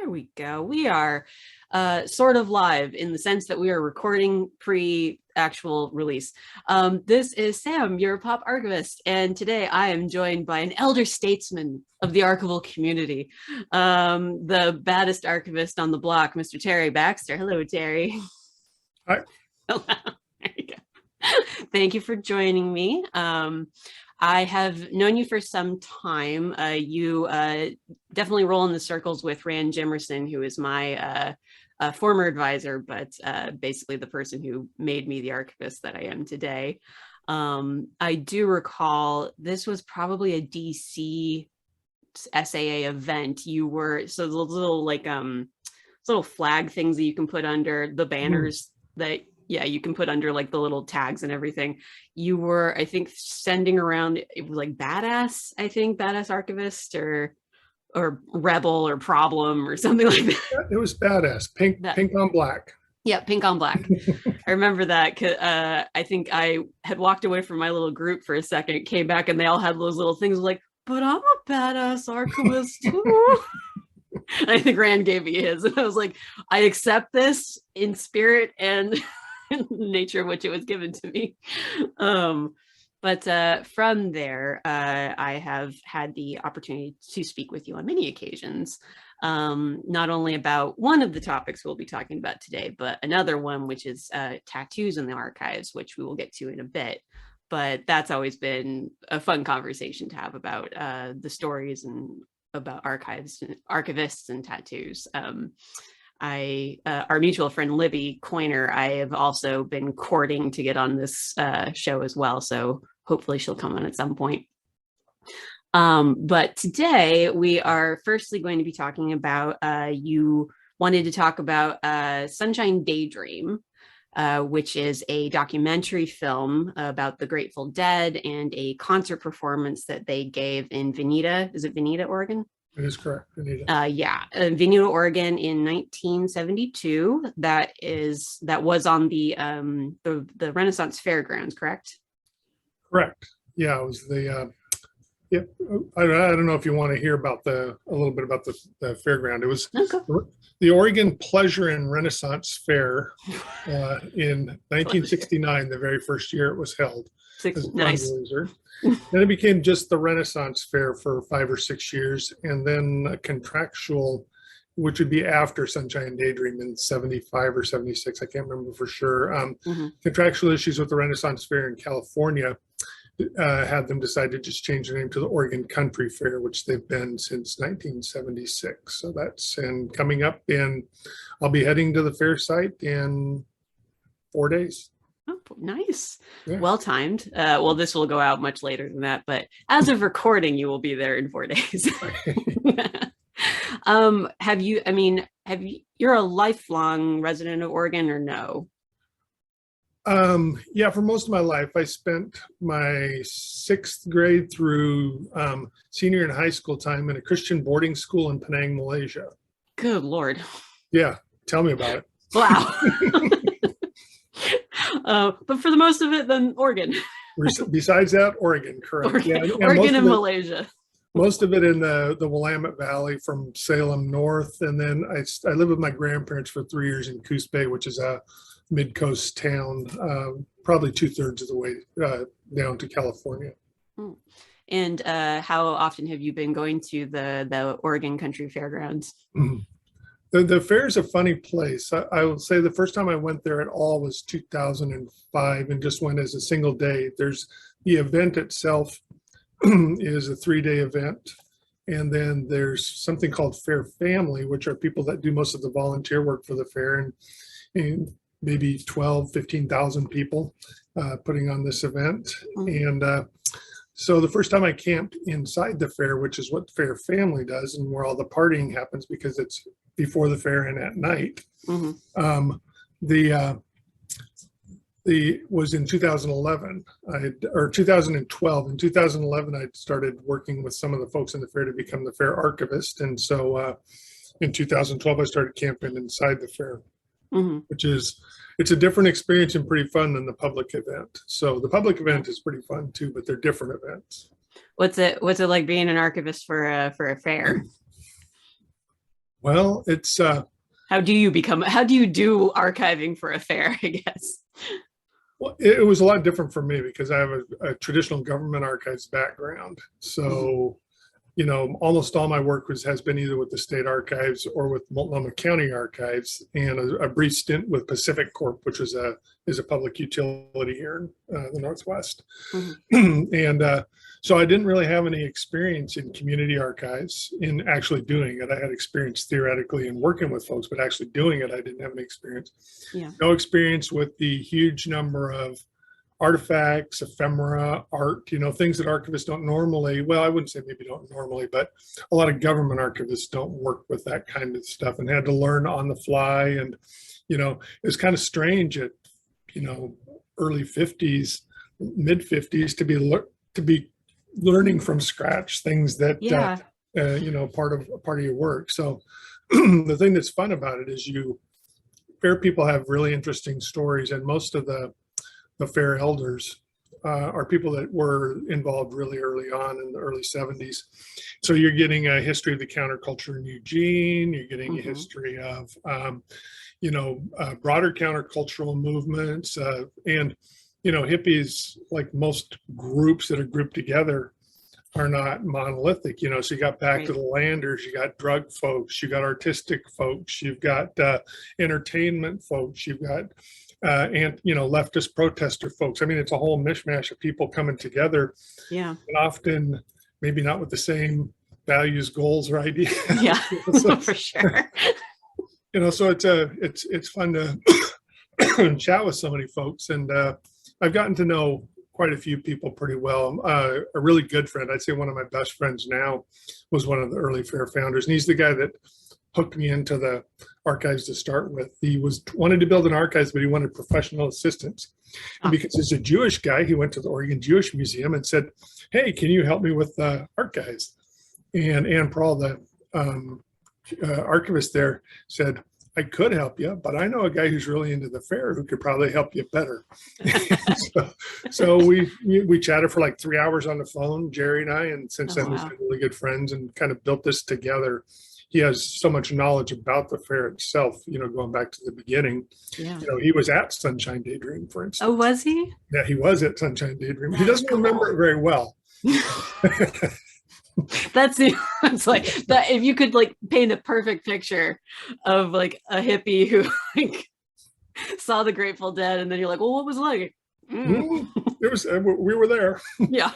There we go. We are sort of live in the sense that we are recording pre-actual release. This is Sam, your pop archivist, and today I am joined by an elder statesman of the archival community, the baddest archivist on the block, Mr. Terry Baxter. Hello, Terry. Hi. Hello. There you go. Thank you for joining me. I have known you for some time. You definitely roll in the circles with Rand Jimerson, who is my former advisor, but basically the person who made me the archivist that I am today. I do recall this was probably a DC SAA event. You were, so the little like little flag things that you can put under the banners that you can put under like the little tags and everything. You were, I think, sending around, it was like badass, I think, badass archivist or rebel or problem or something like that. It was badass. Pink on black. Yeah, pink on black. I remember that. I think I had walked away from my little group for a second, came back, and they all had those little things like, but I'm a badass archivist too. I think Rand gave me his, and I was like, I accept this in spirit and nature of which it was given to me. But from there, I have had the opportunity to speak with you on many occasions, not only about one of the topics we'll be talking about today, but another one, which is tattoos in the archives, which we will get to in a bit. But that's always been a fun conversation to have about the stories and about archivists and tattoos. Our mutual friend Libby Coiner, I have also been courting to get on this show as well, so hopefully she'll come on at some point. But today we are firstly going to be talking about, you wanted to talk about Sunshine Daydream, which is a documentary film about the Grateful Dead and a concert performance that they gave in Veneta. Is it Veneta, Oregon? It is correct. Veneta. Veneta, Oregon in 1972. That was on the Renaissance Fairgrounds, correct? Correct. Yeah, it was the. I don't know if you want to hear about a little bit about the fairground. It was the Oregon Pleasure and Renaissance Fair in 1969, the very first year it was held. Nice. Then it became just the Renaissance Fair for 5 or 6 years, and then a contractual, which would be after Sunshine Daydream in 75 or 76, I can't remember for sure. Contractual issues with the Renaissance Fair in California had them decide to just change the name to the Oregon Country Fair, which they've been since 1976. So that's coming up, and I'll be heading to the fair site in 4 days. Oh, nice. Yeah. Well timed. Well, this will go out much later than that, but as of recording, you will be there in 4 days. You're a lifelong resident of Oregon or no? Yeah, for most of my life. I spent my 6th grade through senior and high school time in a Christian boarding school in Penang, Malaysia. Good Lord. Yeah, tell me about it. Wow. But for the most of it, then Oregon. Besides that, Oregon, correct. Oregon and Malaysia. Most of it in the Willamette Valley from Salem north. And then I lived with my grandparents for 3 years in Coos Bay, which is a mid-coast town, probably 2/3 of the way down to California. And how often have you been going to the Oregon Country Fairgrounds? The fair is a funny place. I will say the first time I went there at all was 2005 and just went as a single day. There's the event itself is a 3-day event. And then there's something called Fair Family, which are people that do most of the volunteer work for the fair, and maybe 15,000 people putting on this event. And so the first time I camped inside the fair, which is what Fair Family does and where all the partying happens because it's before the fair and at night, was in 2011 or 2012. In 2011, I started working with some of the folks in the fair to become the fair archivist. And so in 2012, I started camping inside the fair, which it's a different experience and pretty fun than the public event. So the public event is pretty fun too, but they're different events. What's it like being an archivist for a fair? Well, it's How do you do archiving for a fair, I guess? well, it was a lot different for me because I have a traditional government archives background. Mhm. So, almost all my work has been either with the state archives or with Multnomah County Archives, and a brief stint with Pacific Corp, which is a public utility here in the Northwest. Mhm. And so I didn't really have any experience in community archives in actually doing it. I had experience theoretically in working with folks, but actually doing it, I didn't have any experience. Yeah. No experience with the huge number of artifacts, ephemera, art, things that archivists don't normally, well, I wouldn't say maybe don't normally, but a lot of government archivists don't work with that kind of stuff and had to learn on the fly. And, it's kind of strange at, early 50s, mid 50s to be learning from scratch things that, Yeah. part of your work. So the thing that's fun about it is fair people have really interesting stories, and most of the fair elders are people that were involved really early on in the early 70s. So you're getting a history of the counterculture in Eugene, you're getting a Mhm. history of, broader countercultural movements, and, hippies, like most groups that are grouped together, are not monolithic, so you got back to Right. the landers, you got drug folks, you got artistic folks, you've got entertainment folks, you've got and leftist protester folks. I mean, it's a whole mishmash of people coming together, Yeah. and often maybe not with the same values, goals, or ideas. Yeah. So, For sure. so it's fun to chat with so many folks, and I've gotten to know quite a few people pretty well. A really good friend, I'd say one of my best friends now, was one of the early fair founders, and he's the guy that hooked me into the archives to start with. He wanted to build an archives, but he wanted professional assistants. And Ah. because he's a Jewish guy, he went to the Oregon Jewish Museum and said, "Hey, can you help me with archives?" And Ann Prawl, the archivist there, said, "I could help you, but I know a guy who's really into the fair who could probably help you better." so we chatted for like 3 hours on the phone, Jerry and I, and since Oh, then we've wow. been really good friends and kind of built this together. He has so much knowledge about the fair itself, going back to the beginning. Yeah. He was at Sunshine Daydream, for Oh, instance. was he? Yeah, he was at Sunshine Daydream. He That's doesn't remember cool. it very well. That's it's like that. If you could like paint a perfect picture of like a hippie who like saw the Grateful Dead, and then you're like, well, what was it like? Mm. It was, we were there. Yeah,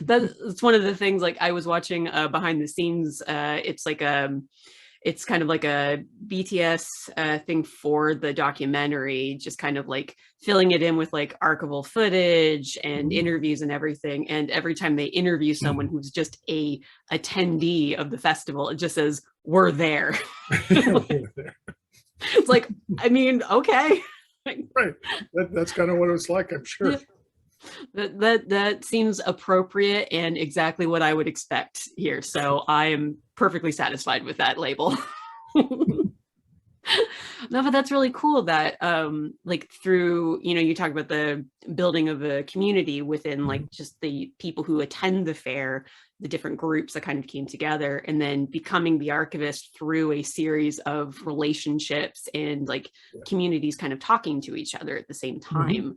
that's one of the things. Like I was watching behind the scenes. It's kind of like a BTS thing for the documentary, just kind of like filling it in with like archival footage and interviews and everything. And every time they interview someone who's just a attendee of the festival, it just says, "We're there." It's like, I mean, okay. Right. That's kind of what it was like, I'm sure. Yeah. That seems appropriate and exactly what I would expect here. So I am perfectly satisfied with that label. No, but that's really cool that like through, you talk about the building of a community within like just the people who attend the fair, the different groups that kind of came together, and then becoming the archivist through a series of relationships and like communities kind of talking to each other at the same time.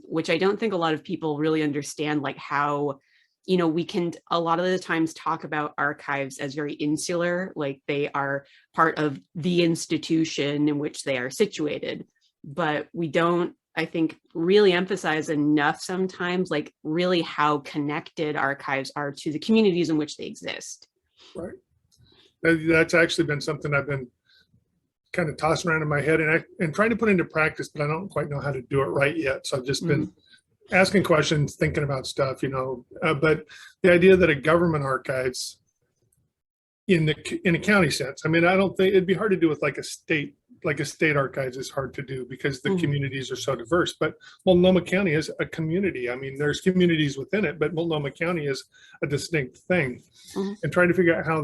Which I don't think a lot of people really understand, like how, we can a lot of the times talk about archives as very insular, like they are part of the institution in which they are situated. But we don't, I think, really emphasize enough sometimes, like really how connected archives are to the communities in which they exist. Right. That's actually been something I've been kind of tossing around in my head and trying to put into practice, but I don't quite know how to do it right yet. So I've just been asking questions, thinking about stuff, but the idea that a government archives in a county sense, I mean, I don't think it'd be hard to do with like a state archives is hard to do because the communities are so diverse. But Multnomah County is a community. I mean, there's communities within it, but Multnomah County is a distinct thing. And trying to figure out how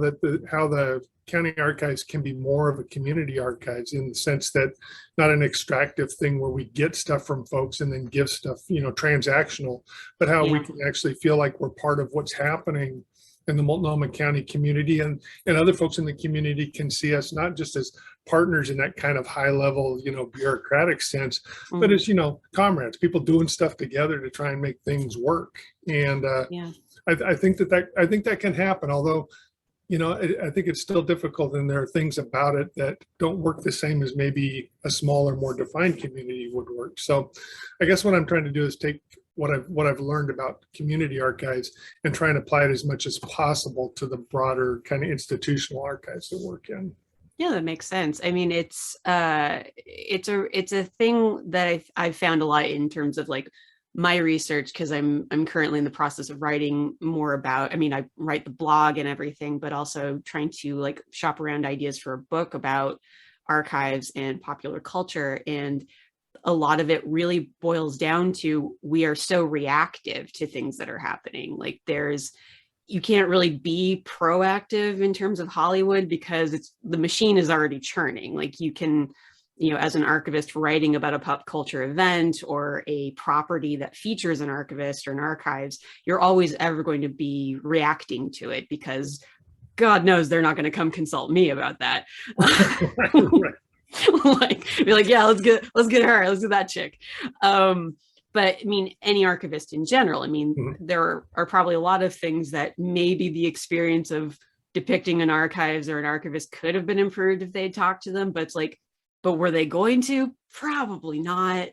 the county archives can be more of a community archives, in the sense that not an extractive thing where we get stuff from folks and then give stuff, transactional, but how we can actually feel like we're part of what's happening in the Multnomah County community, and other folks in the community can see us not just as partners in that kind of high level, bureaucratic sense, but as, comrades, people doing stuff together to try and make things work. And Yeah. I think that can happen, although, I think it's still difficult, and there are things about it that don't work the same as maybe a smaller, more defined community would work. So I guess what I'm trying to do is take what I've learned about community archives and try and apply it as much as possible to the broader kind of institutional archives that work in. Yeah, that makes sense. I mean, it's a thing that I've found a lot in terms of like my research, because I'm currently in the process of writing more about, I mean, I write the blog and everything, but also trying to like shop around ideas for a book about archives and popular culture. And a lot of it really boils down to, we are so reactive to things that are happening. Like you can't really be proactive in terms of Hollywood because the machine is already churning. Like you can, as an archivist writing about a pop culture event or a property that features an archivist or an archives, you're always ever going to be reacting to it because God knows they're not going to come consult me about that. Right. Like be like, yeah, let's get her, let's get that chick. But I mean, any archivist in general, I mean, there are probably a lot of things that maybe the experience of depicting an archives or an archivist could have been improved if they had talked to them, but it's like, but were they going to? Probably not.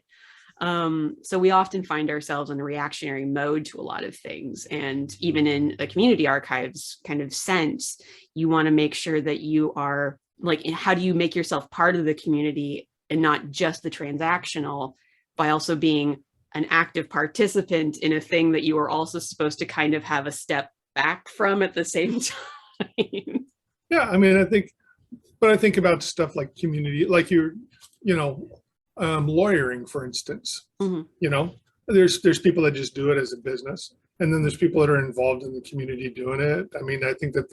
So we often find ourselves in a reactionary mode to a lot of things. And even in a community archives kind of sense, you want to make sure that you are like, how do you make yourself part of the community and not just the transactional, by also being an active participant in a thing that you are also supposed to kind of have a step back from at the same time. Yeah, I mean, I think about stuff like community, like lawyering, for instance. There's people that just do it as a business, and then there's people that are involved in the community doing it. I mean, I think that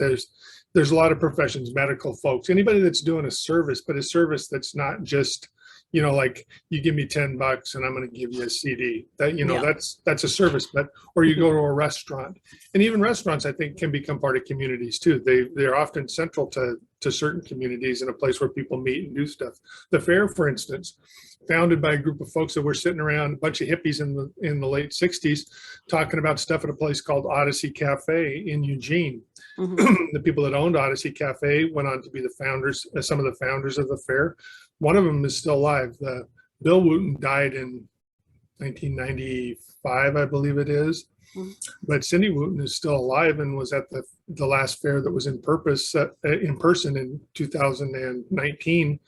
there's a lot of professions, medical folks, anybody that's doing a service, but a service that's not just, like you give me $10 and I'm going to give you a CD. That that's a service, or you go to a restaurant, and even restaurants I think can become part of communities too. They're often central to certain communities and a place where people meet and do stuff. The fair, for instance, founded by a group of folks that were sitting around, a bunch of hippies in the late 60s, talking about stuff at a place called Odyssey Cafe in Eugene. The people that owned Odyssey Cafe went on to be some of the founders of the fair. One of them is still alive. Bill Wooten died in 1995, I believe it is. But Cindy Wooten is still alive and was at the last fair that was in person in 2019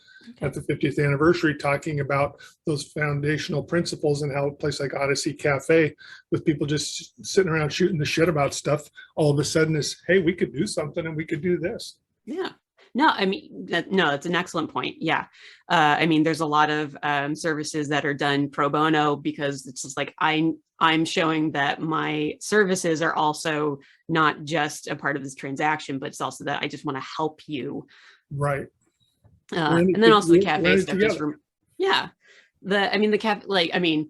at the 50th anniversary, talking about those foundational principles and how a place like Odyssey Cafe, with people just sitting around shooting the shit about stuff, all of a sudden is, hey, we could do something and we could do this. Yeah. No, I mean, that's an excellent point. Yeah. I mean, there's a lot of services that are done pro bono because it's just like, I'm showing that my services are also not just a part of this transaction, but it's also that I just want to help you. Right. And then also the cafe stuff. The cafe,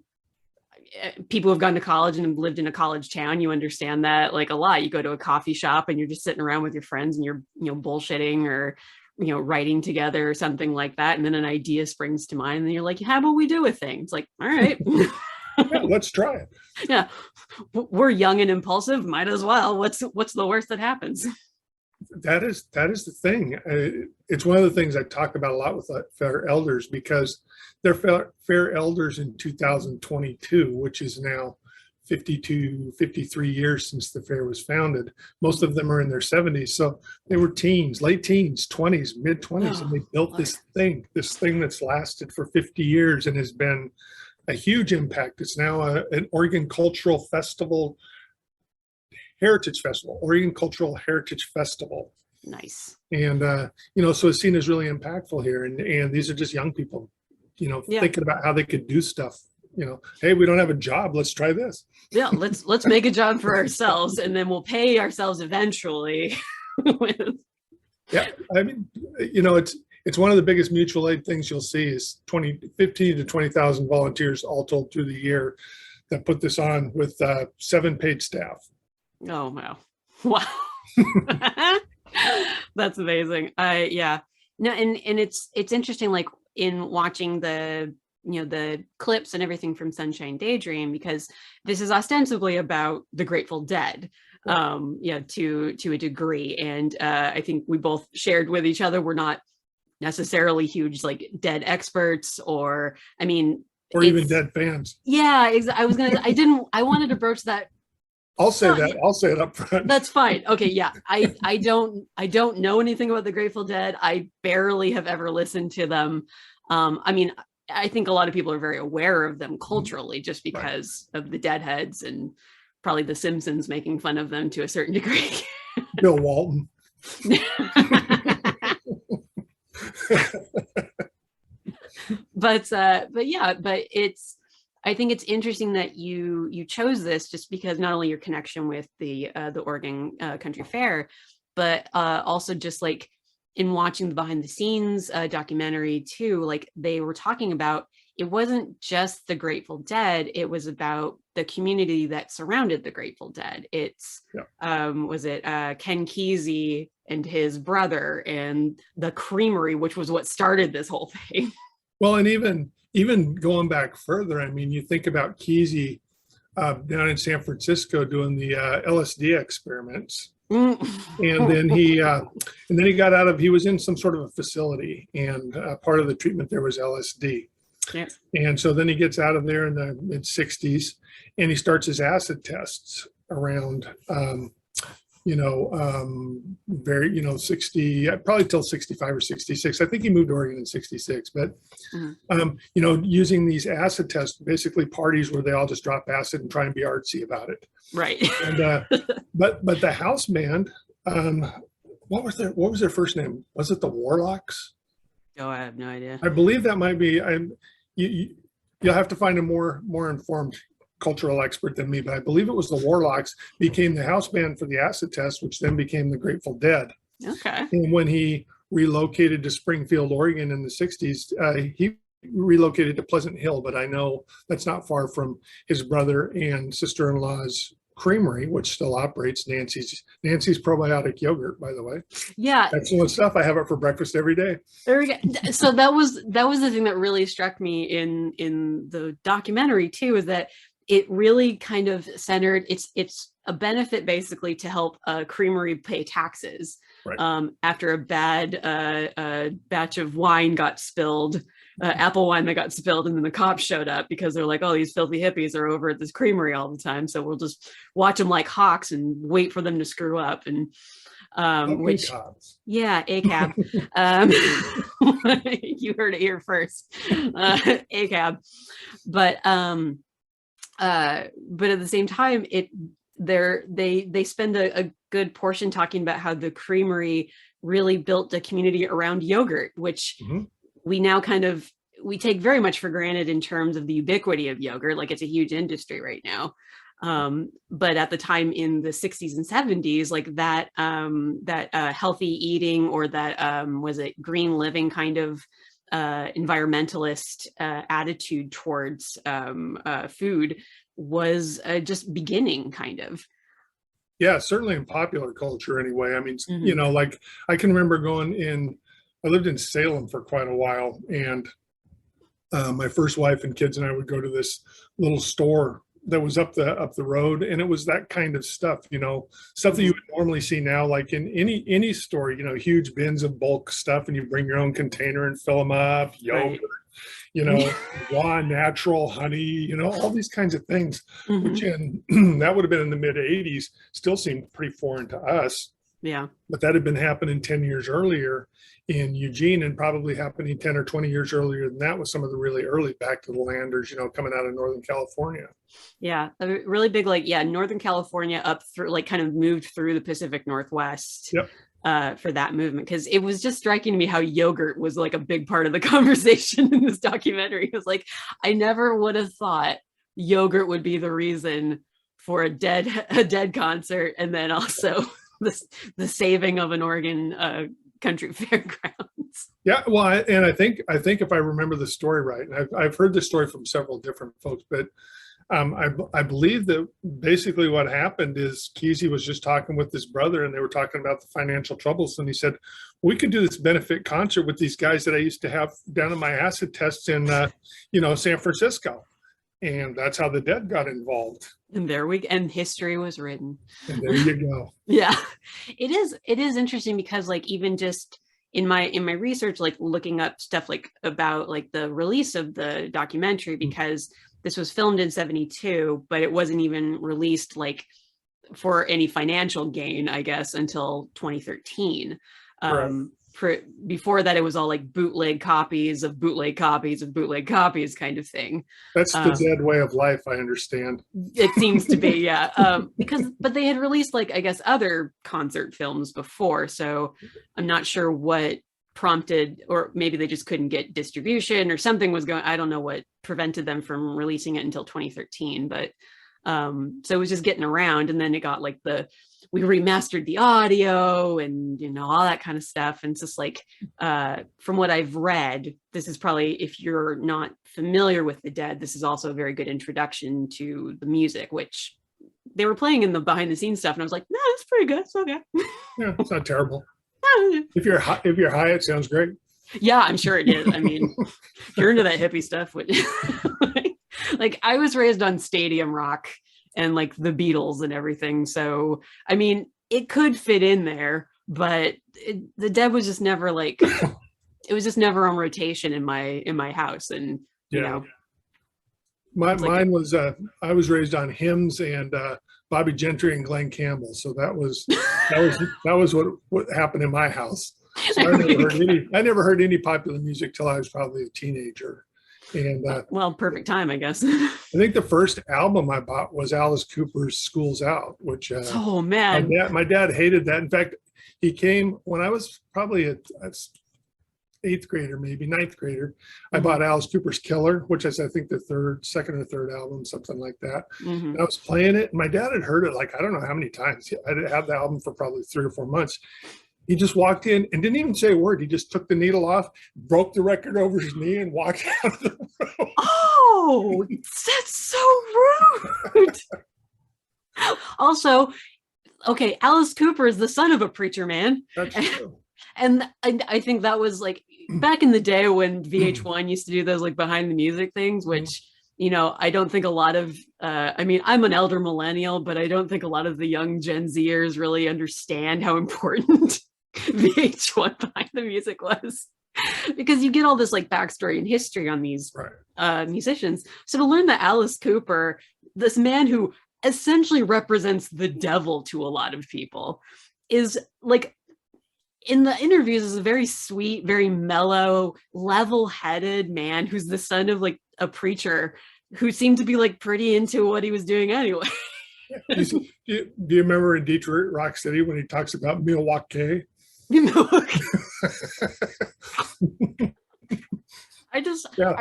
people who've gone to college and have lived in a college town, you understand that like a lot. You go to a coffee shop and you're just sitting around with your friends and you're, bullshitting or, writing together or something like that. And then an idea springs to mind and you're like, how about we do a thing? It's like, all right. Yeah, let's try it. Yeah. We're young and impulsive. Might as well. What's the worst that happens? That is the thing. It's one of the things I talk about a lot with fair elders, because they're fair elders in 2022, which is now 53 years since the fair was founded. Most of them are in their 70s. So they were teens, late teens, 20s, mid 20s, and they built this thing that's lasted for 50 years and has been a huge impact. It's now an Oregon Cultural Festival, Heritage Festival, Oregon Cultural Heritage Festival. Nice. And, so it's seen as really impactful here. And these are just young people, thinking about how they could do stuff. Hey, we don't have a job. Let's try this. Yeah, let's make a job for ourselves, and then we'll pay ourselves eventually. Yeah, I mean, it's one of the biggest mutual aid things you'll see is 15 to 20,000 volunteers all told through the year that put this on with 7 paid staff. Oh, wow. Wow. That's amazing. Yeah. No, and it's interesting, like in watching the the clips and everything from Sunshine Daydream, because this is ostensibly about the Grateful Dead, yeah, to a degree. And I think we both shared with each other we're not necessarily huge like Dead experts, or I mean, or even it's Dead fans. yeah, I wanted to broach that. I'll say So that. I'll say it up front. that's fine. Okay, yeah. I don't know anything about the Grateful Dead. I barely have ever listened to them. I mean, I think a lot of people are very aware of them culturally just Right. because of the Deadheads and probably The Simpsons making fun of them to a certain degree. Bill Walton. But yeah, but it's I think it's interesting that you chose this just because not only your connection with the Oregon Country Fair, but also just like in watching the behind the scenes documentary too, like they were talking about it wasn't just the Grateful Dead, it was about the community that surrounded the Grateful Dead. It's Yeah. was it Ken Kesey and his brother and the creamery, which was what started this whole thing. Well, and even going back further, I mean, you think about Kesey down in San Francisco doing the LSD experiments, and then he got out of he was in some sort of a facility, and part of the treatment there was LSD. Yeah. And so then he gets out of there in the mid 60s, and he starts his acid tests around very, 60, probably till 65 or 66. I think he moved to Oregon in 66, but, using these acid tests, basically parties where they all just drop acid and try and be artsy about it. Right. And, but the house band, what was their first name? Was it the Warlocks? Oh, I have no idea. I believe that might be, you'll have to find a more informed cultural expert than me, but I believe it was the Warlocks became the house band for the acid test, which then became the Grateful Dead. Okay. And when he relocated to Springfield, Oregon in the 60s, he relocated to Pleasant Hill, but I know that's not far from his brother and sister-in-law's creamery, which still operates. Nancy's probiotic yogurt, by the way. Yeah. Excellent stuff. I have it for breakfast every day. There we go. So that was the thing that really struck me in the documentary too, is that it really kind of centered it's a benefit basically to help a creamery pay taxes. Right. After a bad batch of wine got spilled, apple wine that got spilled, and then the cops showed up because they're like, oh, these filthy hippies are over at this creamery all the time, so we'll just watch them like hawks and wait for them to screw up. And which cops. Yeah, ACAB. You heard it here first. ACAB. But at the same time, they spend a good portion talking about how the creamery really built a community around yogurt, which we now we take very much for granted in terms of the ubiquity of yogurt. Like it's a huge industry right now. But at the time in the 60s and 70s, like that healthy eating, or that was it green living kind of environmentalist attitude towards food was just beginning, kind of. Yeah, certainly in popular culture anyway. I mean, like I can remember I lived in Salem for quite a while, and my first wife and kids and I would go to this little store that was up the road, and it was that kind of stuff, stuff that you would normally see now, like in any store, huge bins of bulk stuff, and you bring your own container and fill them up, yogurt, raw natural honey, all these kinds of things, which that would have been in the mid 80s, still seemed pretty foreign to us. Yeah. But that had been happening 10 years earlier in Eugene, and probably happening 10 or 20 years earlier than that with some of the really early back to the landers, coming out of Northern California. Yeah, a really big, Northern California up through, kind of moved through the Pacific Northwest. Yep. For that movement, because it was just striking to me how yogurt was like a big part of the conversation in this documentary. It was like, I never would have thought yogurt would be the reason for a dead concert, and then also the saving of an Oregon country fairgrounds. Yeah, well, I think if I remember the story right, and I've heard this story from several different folks, but I believe that basically what happened is Kesey was just talking with his brother, and they were talking about the financial troubles. And he said, "We could do this benefit concert with these guys that I used to have down in my acid tests in, San Francisco." And that's how the Dead got involved. And history was written. And there you go. Yeah, it is interesting because like even just in my research, like looking up stuff like about like the release of the documentary, because this was filmed in 72, but it wasn't even released like for any financial gain, I guess, until 2013. Before that, it was all like bootleg copies of bootleg copies of bootleg copies kind of thing. That's the Dead way of life, I understand. It seems to be, yeah. But they had released like, I guess, other concert films before. So I'm not sure what prompted, or maybe they just couldn't get distribution or something was going, I don't know what prevented them from releasing it until 2013. But so it was just getting around, and then it got like we remastered the audio and all that kind of stuff. And it's just like from what I've read, this is probably, if you're not familiar with the Dead, this is also a very good introduction to the music, which they were playing in the behind the scenes stuff, and I was like, no, it's pretty good, it's okay. Yeah, it's not terrible. If you're high, it sounds great. Yeah, I'm sure it is. I mean, if you're into that hippie stuff, like I was raised on stadium rock and like the Beatles and everything. So, I mean, it could fit in there, but the Dead was just never like, it was just never on rotation in my house. And, mine was, I was raised on hymns and Bobby Gentry and Glenn Campbell. So that was what happened in my house. So I never heard any popular music till I was probably a teenager. And well, perfect time, I guess. I think the first album I bought was Alice Cooper's "School's Out," which oh man, my dad hated that. In fact, he came when I was probably a eighth grader, maybe ninth grader. I bought Alice Cooper's "Killer," which is I think the second or third album, something like that. And I was playing it, and my dad had heard it like I don't know how many times. I had the album for probably 3 or 4 months. He just walked in and didn't even say a word. He just took the needle off, broke the record over his knee, and walked out of the room. Oh, that's so rude. Also, okay, Alice Cooper is the son of a preacher man. That's true. And I think that was like back in the day when VH1 used to do those like behind the music things, which, I don't think a lot of, I mean, I'm an elder millennial, but I don't think a lot of the young Gen Zers really understand how important VH1 behind the music was, because you get all this like backstory and history on these musicians. So to learn that Alice Cooper, this man who essentially represents the devil to a lot of people, is like in the interviews is a very sweet, very mellow, level-headed man who's the son of like a preacher who seemed to be like pretty into what he was doing anyway. Do you remember in Detroit Rock City when he talks about Milwaukee? I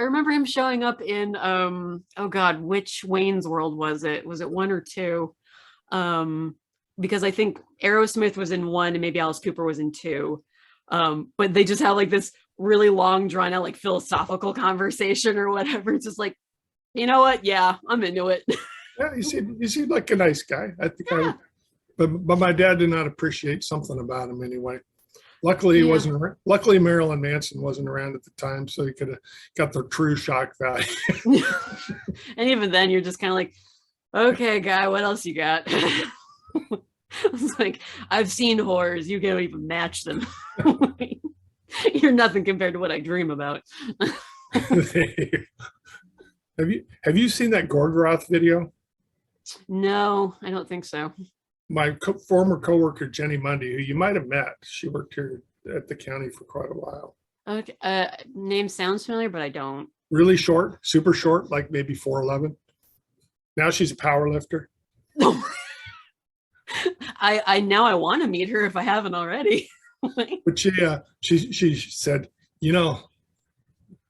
remember him showing up in oh god, which Wayne's World was it? Was it 1 or 2? Because I think Aerosmith was in 1 and maybe Alice Cooper was in 2. But they just had like this really long drawn out like philosophical conversation or whatever. It's just like, you know what? Yeah, I'm into it. Yeah, you seem like a nice guy. I think but my dad did not appreciate something about him anyway. Luckily, he wasn't. Luckily, Marilyn Manson wasn't around at the time, so he could have got the true shock value. And even then, you're just kind of like, okay, guy, what else you got? It's like, I've seen horrors. You can't even match them. You're nothing compared to what I dream about. Have you seen that Gorgoroth video? No, I don't think so. My former coworker Jenny Mundy, who you might have met, she worked here at the county for quite a while. Okay, name sounds familiar, but I don't. Really short, super short, like maybe 4'11". Now she's a power lifter. I now I want to meet her if I haven't already. But she said, you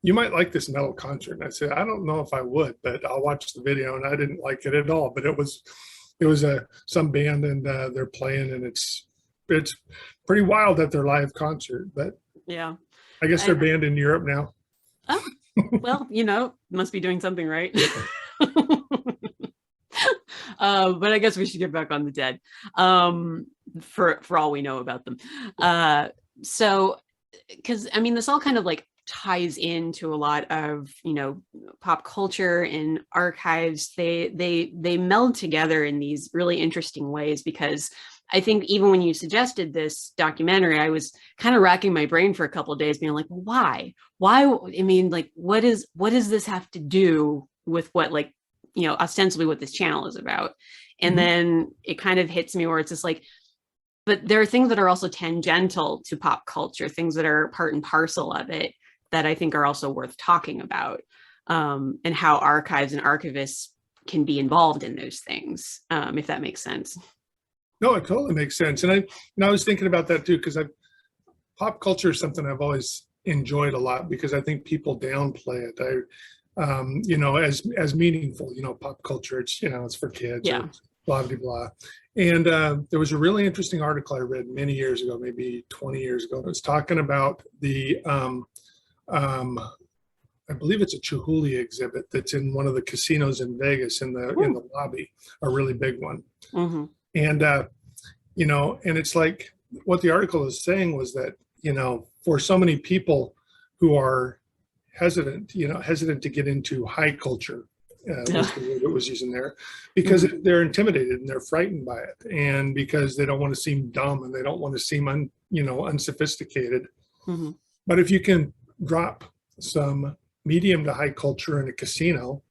might like this metal concert. And I said, I don't know if I would, but I'll watch the video. And I didn't like it at all. But it was some band and they're playing, and it's pretty wild at their live concert. But yeah, I guess they're banned in Europe now. Oh, well, must be doing something right. But I guess we should get back on the dead, for all we know about them. So, because I mean, this all kind of like ties into a lot of, pop culture and archives. They meld together in these really interesting ways, because I think even when you suggested this documentary, I was kind of racking my brain for a couple of days being like, why I mean, like, what does this have to do with what, like, ostensibly what this channel is about? And then it kind of hits me where it's just like, but there are things that are also tangential to pop culture, things that are part and parcel of it, that I think are also worth talking about, and how archives and archivists can be involved in those things, if that makes sense. No, it totally makes sense. And I was thinking about that too, because pop culture is something I've always enjoyed a lot, because I think people downplay it. As meaningful, pop culture, it's for kids, Yeah. or blah, blah, blah. And there was a really interesting article I read many years ago, maybe 20 years ago. It was talking about the, I believe it's a Chihuly exhibit that's in one of the casinos in Vegas, in the lobby, a really big one. Mm-hmm. And, and it's like, what the article is saying was that, for so many people who are hesitant to get into high culture, was the word it was using there, because they're intimidated and they're frightened by it, and because they don't want to seem dumb and they don't want to seem unsophisticated. Mm-hmm. But if you can drop some medium to high culture in a casino,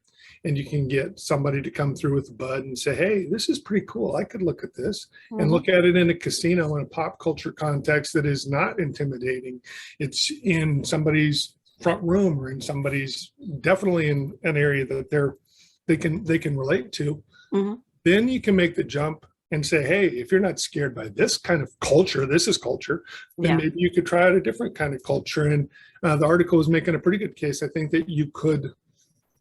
and you can get somebody to come through with Bud and say, hey, this is pretty cool, I could look at this, and look at it in a casino in a pop culture context that is not intimidating. It's in somebody's front room, or in somebody's, definitely in an area that they can relate to. Then you can make the jump and say, hey, if you're not scared by this kind of culture, this is culture, then maybe you could try out a different kind of culture. And the article was making a pretty good case, I think,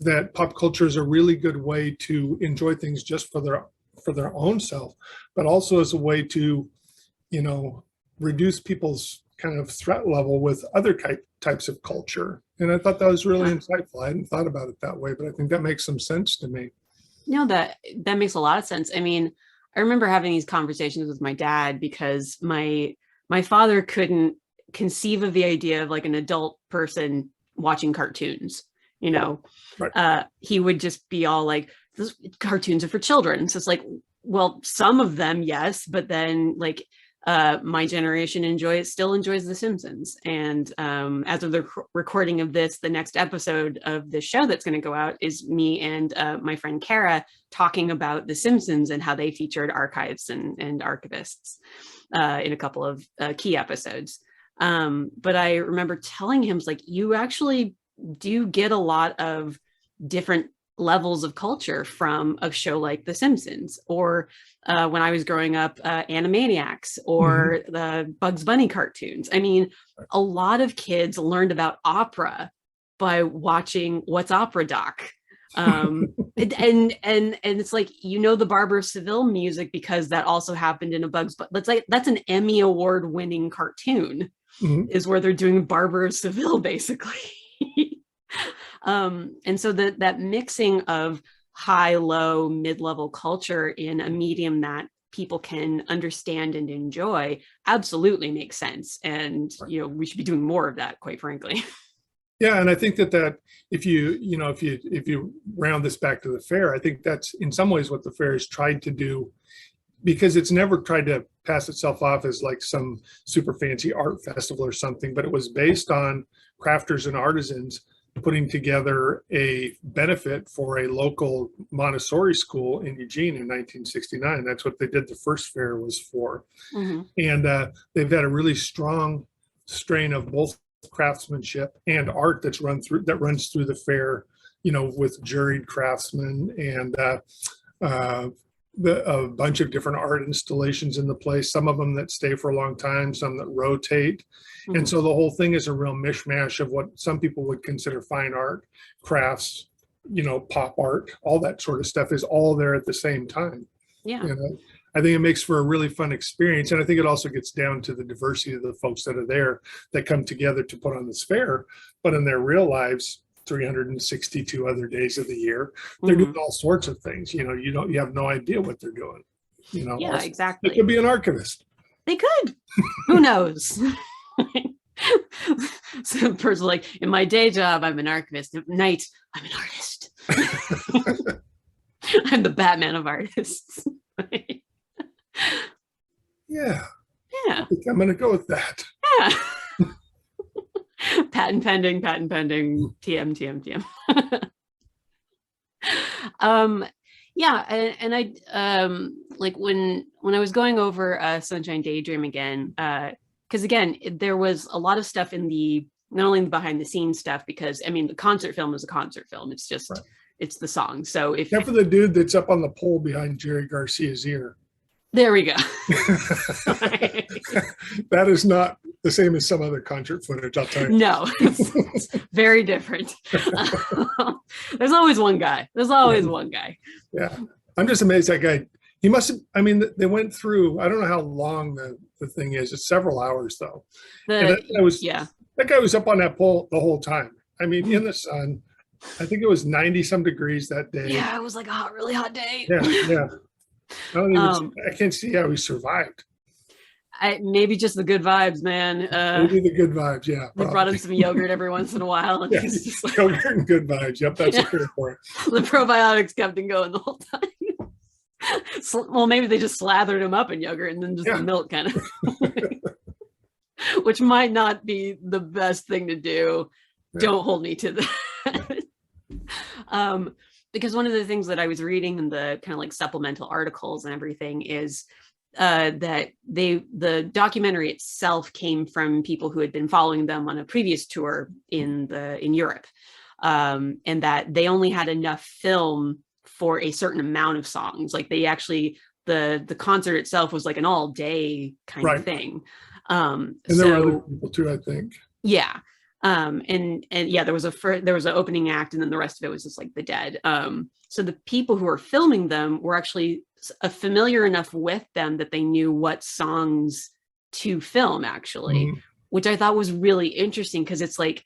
that pop culture is a really good way to enjoy things just for their own self, but also as a way to, reduce people's kind of threat level with other types of culture. And I thought that was really insightful. I hadn't thought about it that way, but I think that makes some sense to me. No, that makes a lot of sense. I mean, I remember having these conversations with my dad, because my father couldn't conceive of the idea of like an adult person watching cartoons. Right. He would just be all like, "Those cartoons are for children." So it's like, well, some of them, yes, but then like, my generation still enjoys The Simpsons. And as of the recording of this, the next episode of the show that's going to go out is me and my friend Kara talking about The Simpsons and how they featured archives and archivists in a couple of key episodes. But I remember telling him, like, you actually do get a lot of different levels of culture from a show like The Simpsons, or when I was growing up, Animaniacs, or the Bugs Bunny cartoons. I mean, a lot of kids learned about opera by watching What's Opera Doc. And it's like, the Barber of Seville music because that also happened in a that's an Emmy Award winning cartoon, is where they're doing Barber of Seville basically. And so that mixing of high, low, mid-level culture in a medium that people can understand and enjoy absolutely makes sense. And, we should be doing more of that, quite frankly. Yeah, and I think that if you round this back to the fair, I think that's in some ways what the fair has tried to do, because it's never tried to pass itself off as like some super fancy art festival or something, but it was based on crafters and artisans putting together a benefit for a local Montessori school in Eugene in 1969. That's what they did. The first fair was for. And they've had a really strong strain of both craftsmanship and art that runs through the fair, with juried craftsmen and a bunch of different art installations in the place, some of them that stay for a long time, some that rotate. And so the whole thing is a real mishmash of what some people would consider fine art, crafts, pop art, all that sort of stuff is all there at the same time. Yeah. I think it makes for a really fun experience. And I think it also gets down to the diversity of the folks that are there that come together to put on this fair, but in their real lives, 362 other days of the year. They're doing all sorts of things. You have no idea what they're doing. Yeah, Also, exactly. they could be an archivist. They could. Who knows? So the person's like, in my day job, I'm an archivist. At night, I'm an artist. I'm the Batman of artists. Yeah. Yeah. I think I'm going to go with that. Yeah. Patent pending, TM, TM, TM. Yeah, and I like when I was going over Sunshine Daydream again, because again, there was a lot of stuff in the not only the behind the scenes stuff, because I mean the concert film is a concert film. It's just it's the song. So if except for the dude that's up on the pole behind Jerry Garcia's ear. There we go. That is not the same as some other concert footage, I'll tell you. No, it's very different. There's always one guy. Yeah. I'm just amazed that guy. He must have, I mean, they went through, I don't know how long the thing is. It's several hours though. That guy was up on that pole the whole time. I mean, in the sun. I think it was 90 some degrees that day. Yeah, it was like a really hot day. Yeah. I can't see how he survived. Maybe just the good vibes, man. Maybe the good vibes, yeah. They brought him some yogurt every once in a while. And he's just like, yogurt and good vibes. Yep, that's a fair for it. The probiotics kept him going the whole time. Well, maybe they just slathered him up in yogurt and then just the milk kind of, which might not be the best thing to do. Yeah. Don't hold me to that. Because one of the things that I was reading in the kind of like supplemental articles and everything is that the documentary itself came from people who had been following them on a previous tour in Europe, and that they only had enough film for a certain amount of songs. Like they actually the concert itself was like an all day kind of thing. And there were other people too, I think. Yeah. And yeah, there was an opening act, and then the rest of it was just like the Dead. So the people who were filming them were actually familiar enough with them that they knew what songs to film, actually, which I thought was really interesting, because it's like,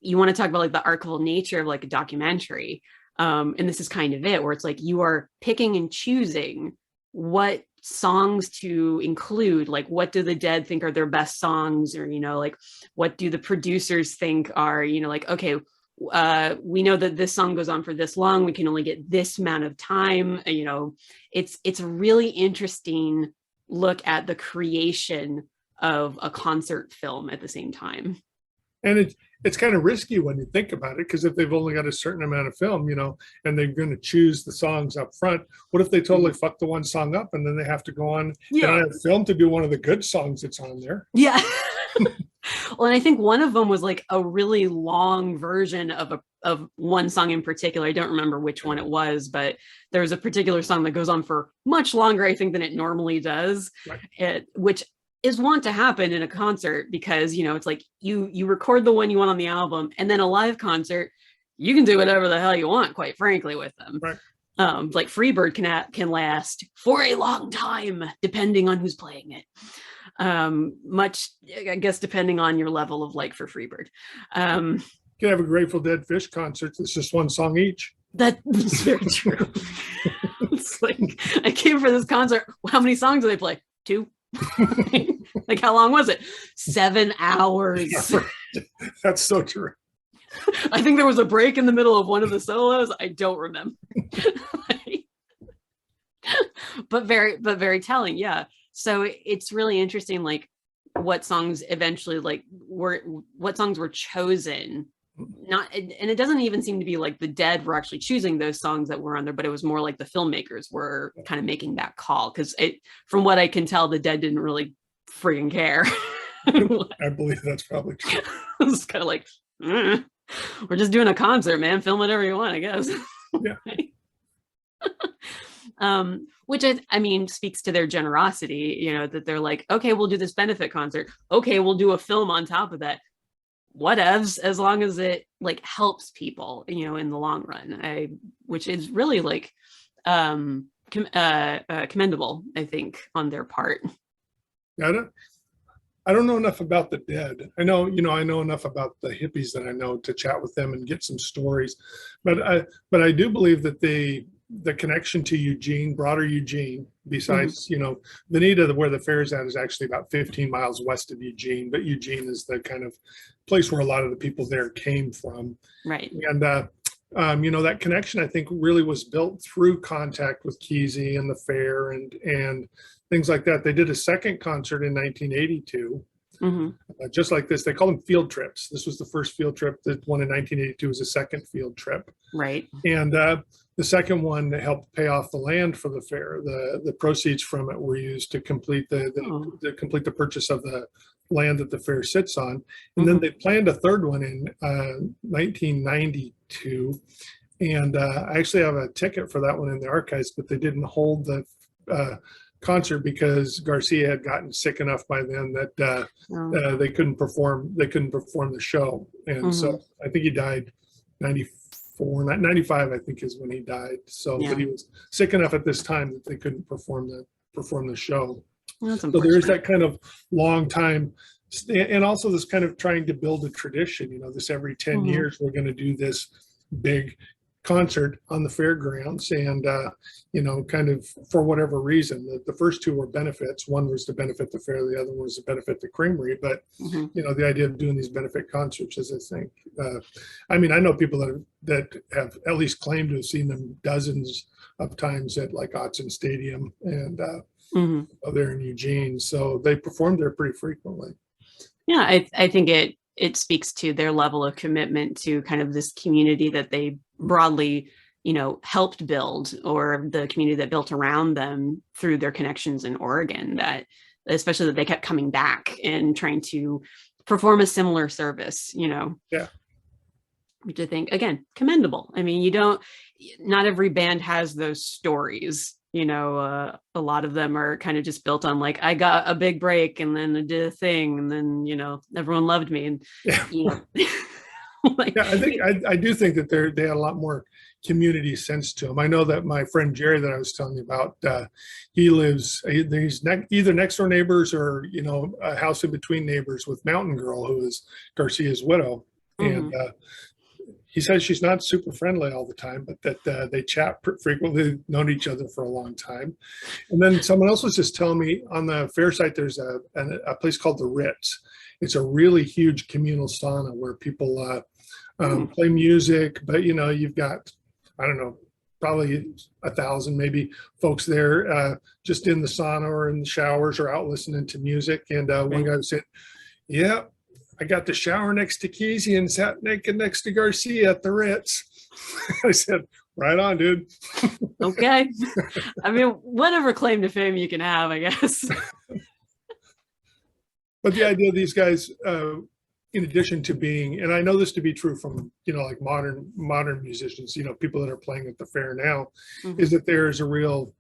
you want to talk about like the archival nature of like a documentary. And this is kind of it, where it's like you are picking and choosing what songs to include. Like, what do the Dead think are their best songs, or like what do the producers think are like, okay, we know that this song goes on for this long, we can only get this amount of time. It's a really interesting look at the creation of a concert film at the same time. And it's kind of risky when you think about it, because if they've only got a certain amount of film, and they're going to choose the songs up front, what if they totally fuck the one song up and then they have to go on and have film to do one of the good songs that's on there? Yeah. Well, and I think one of them was like a really long version of one song in particular. I don't remember which one it was, but there was a particular song that goes on for much longer, I think, than it normally does, which is wont to happen in a concert, because it's like you record the one you want on the album, and then a live concert, you can do whatever the hell you want, quite frankly, with them. Like Freebird can last for a long time depending on who's playing it, much, I guess, depending on your level of like for Freebird. You can have a Grateful Dead Fish concert that's just one song each. That's very true. It's like, I came for this concert, how many songs do they play? 2. Like, how long was it? 7 hours. Yeah, right. That's so true. I think there was a break in the middle of one of the solos. I don't remember. but very telling. Yeah. So it's really interesting, like what songs eventually what songs were chosen. And it doesn't even seem to be like the Dead were actually choosing those songs that were on there, but it was more like the filmmakers were kind of making that call, because from what I can tell, the Dead didn't really friggin' care. I believe that's probably true. It's kind of like, we're just doing a concert, man, film whatever you want, I guess. Yeah. Which I mean speaks to their generosity, that they're like, okay, we'll do this benefit concert, okay, we'll do a film on top of that, whatevs, as long as it like helps people, in the long run. Which is really like commendable, I think, on their part. Yeah, I don't know enough about the Dead. I know enough about the hippies that I know to chat with them and get some stories. But I do believe that the connection to Eugene, broader Eugene, besides, Veneta, where the fair is at, is actually about 15 miles west of Eugene, but Eugene is the kind of place where a lot of the people there came from. Right. And, that connection, I think, really was built through contact with Kesey and the fair and things like that. They did a second concert in 1982. Just like this. They call them field trips. This was the first field trip. The one in 1982 was a second field trip. Right. And the second one helped pay off the land for the fair. The proceeds from it were used to complete the purchase of the land that the fair sits on. And then they planned a third one in 1992. And I actually have a ticket for that one in the archives, but they didn't hold the concert because Garcia had gotten sick enough by then that they couldn't perform the show. And so I think he died 95, I think, is when he died. So but he was sick enough at this time that they couldn't perform the show. So there is that kind of long time, and also this kind of trying to build a tradition. This every 10 years we're going to do this big concert on the fairgrounds, and kind of for whatever reason. The first two were benefits. One was to benefit the fair, the other one was to benefit the creamery. But the idea of doing these benefit concerts is, I think, I know people that have at least claimed to have seen them dozens of times at like Autzen Stadium and there in Eugene. So they performed there pretty frequently. Yeah, I think it speaks to their level of commitment to kind of this community that they broadly, helped build, or the community that built around them through their connections in Oregon, that especially that they kept coming back and trying to perform a similar service, Yeah. Which I think, again, commendable. Not every band has those stories. A lot of them are kind of just built on like, I got a big break and then I did a thing and then, everyone loved me. And, I do think that they had a lot more community sense to them. I know that my friend Jerry that I was telling you about, he's either next door neighbors or, a house in between neighbors with Mountain Girl, who is Garcia's widow. And, he says she's not super friendly all the time, but that they chat frequently, known each other for a long time. And then someone else was just telling me on the fair site, there's a place called the Ritz. It's a really huge communal sauna where people play music, but you've got, I don't know, probably 1,000 maybe folks there just in the sauna or in the showers or out listening to music. And one guy said, yeah, I got the shower next to Kesey and sat naked next to Garcia at the Ritz. I said, right on, dude. Okay. Whatever claim to fame you can have, I guess. But the idea of these guys, in addition to being, and I know this to be true from, like modern musicians, people that are playing at the fair now, is that there's a real,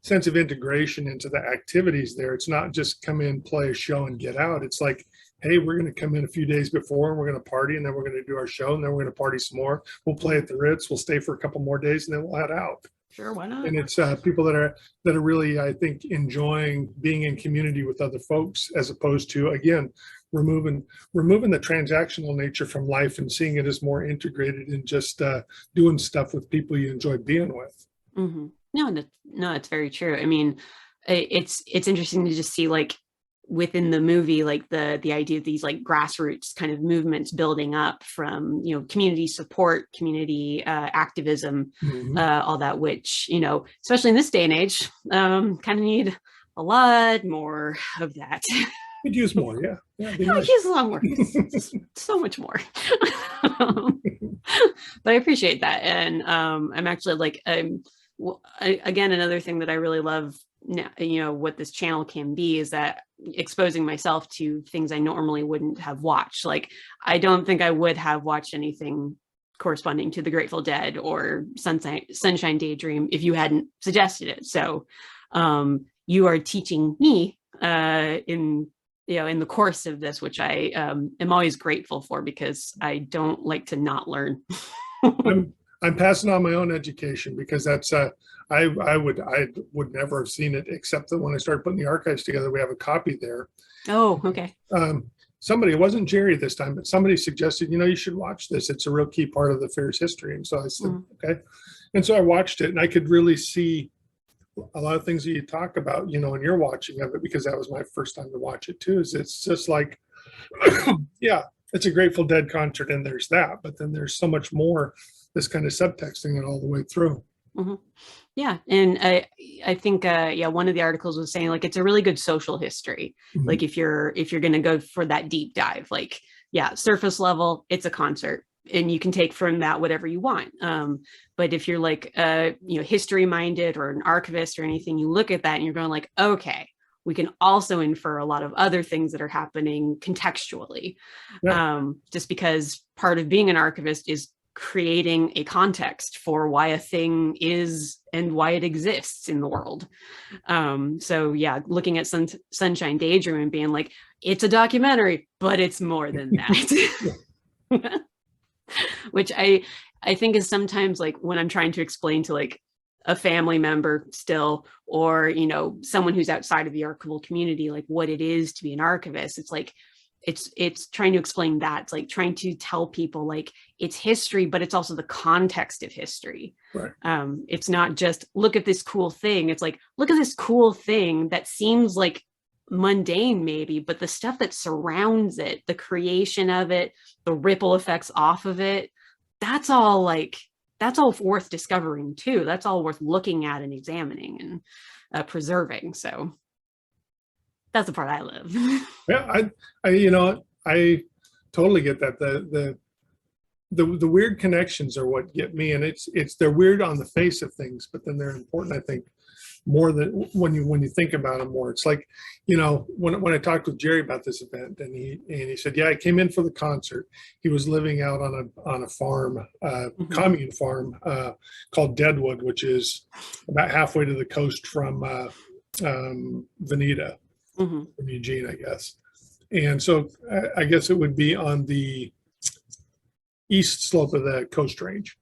sense of integration into the activities there. It's not just come in, play a show and get out. It's like, hey, we're going to come in a few days before and we're going to party, and then we're going to do our show, and then we're going to party some more. We'll play at the Ritz. We'll stay for a couple more days, and then we'll head out. Sure, why not? And it's people that are really, I think, enjoying being in community with other folks, as opposed to, again, removing the transactional nature from life and seeing it as more integrated and just doing stuff with people you enjoy being with. No, it's very true. It's interesting to just see, like, within the movie, like the idea of these like grassroots kind of movements building up from, community support, community activism, all that, which, especially in this day and age, kind of need a lot more of that. Could use more, yeah. Could use a lot more, so much more. But I appreciate that, and I'm actually like, again, another thing that I really love now, what this channel can be, is that exposing myself to things I normally wouldn't have watched. Like, I don't think I would have watched anything corresponding to the Grateful Dead or Sunshine Daydream if you hadn't suggested it. So you are teaching me in the course of this, which I am always grateful for, because I don't like to not learn. I'm passing on my own education because that's I would never have seen it except that when I started putting the archives together, we have a copy there. Oh, okay. Um, Somebody, it wasn't Jerry this time, but somebody suggested, you should watch this. It's a real key part of the fair's history. And so I said, okay. And so I watched it, and I could really see a lot of things that you talk about, in your watching of it, because that was my first time to watch it too. Is it's just like, yeah, it's a Grateful Dead concert, and there's that, but then there's so much more. This kind of subtexting it all the way through. Mm-hmm. Yeah, and I think yeah, one of the articles was saying like it's a really good social history. Mm-hmm. Like if you're going to go for that deep dive, like yeah, surface level, it's a concert, and you can take from that whatever you want. But if you're like history minded or an archivist or anything, you look at that and you're going like, okay, we can also infer a lot of other things that are happening contextually. Yeah. Just because part of being an archivist is creating a context for why a thing is and why it exists in the world. So yeah, looking at Sunshine Daydream and being like, it's a documentary, but it's more than that. Which I think is sometimes like when I'm trying to explain to like a family member still, or someone who's outside of the archival community, like what it is to be an archivist, it's like it's trying to explain that. It's like trying to tell people like it's history, but it's also the context of history. Right. It's not just look at this cool thing. It's like, look at this cool thing that seems like mundane maybe, but the stuff that surrounds it, the creation of it, the ripple effects off of it, that's all worth discovering too. That's all worth looking at and examining and preserving. So that's the part I live. Yeah, I totally get that. The weird connections are what get me, and they're weird on the face of things, but then they're important, I think, more than when you think about them more. It's like, when I talked with Jerry about this event, and he said, yeah, I came in for the concert. He was living out on a farm, commune farm, called Deadwood, which is about halfway to the coast from Veneta, from Eugene, I guess. And so I guess it would be on the east slope of the Coast Range.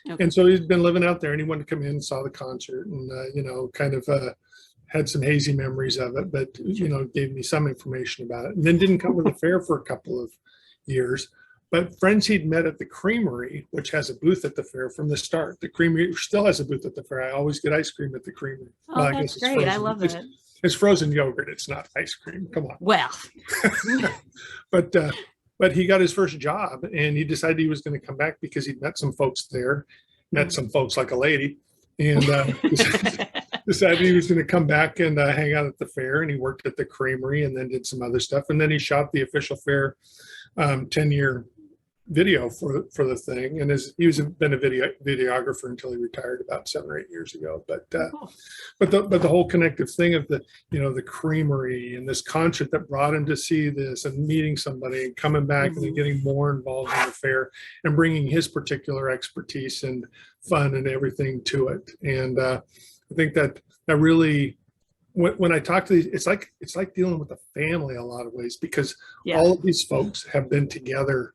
Okay. And so he's been living out there, and he wanted to come in and saw the concert, and kind of had some hazy memories of it, but gave me some information about it, and then didn't come to the fair for a couple of years. But friends he'd met at the Creamery, which has a booth at the fair from the start. The Creamery still has a booth at the fair. I always get ice cream at the Creamery. Oh, well, that's great. Frozen. I love it. It's frozen yogurt. It's not ice cream. Come on. Well, but he got his first job, and he decided he was going to come back because he'd met some folks there, met some folks like a lady, and decided he was going to come back and hang out at the fair. And he worked at the Creamery, and then did some other stuff, and then he shot the official fair 10-year video for the thing, and he was been a videographer until he retired about 7 or 8 years ago. But the whole connective thing of the Creamery and this concert that brought him to see this, and meeting somebody and coming back and then getting more involved in the fair and bringing his particular expertise and fun and everything to it. And I think that really, when I talk to these, it's like dealing with a family in a lot of ways, because all of these folks have been together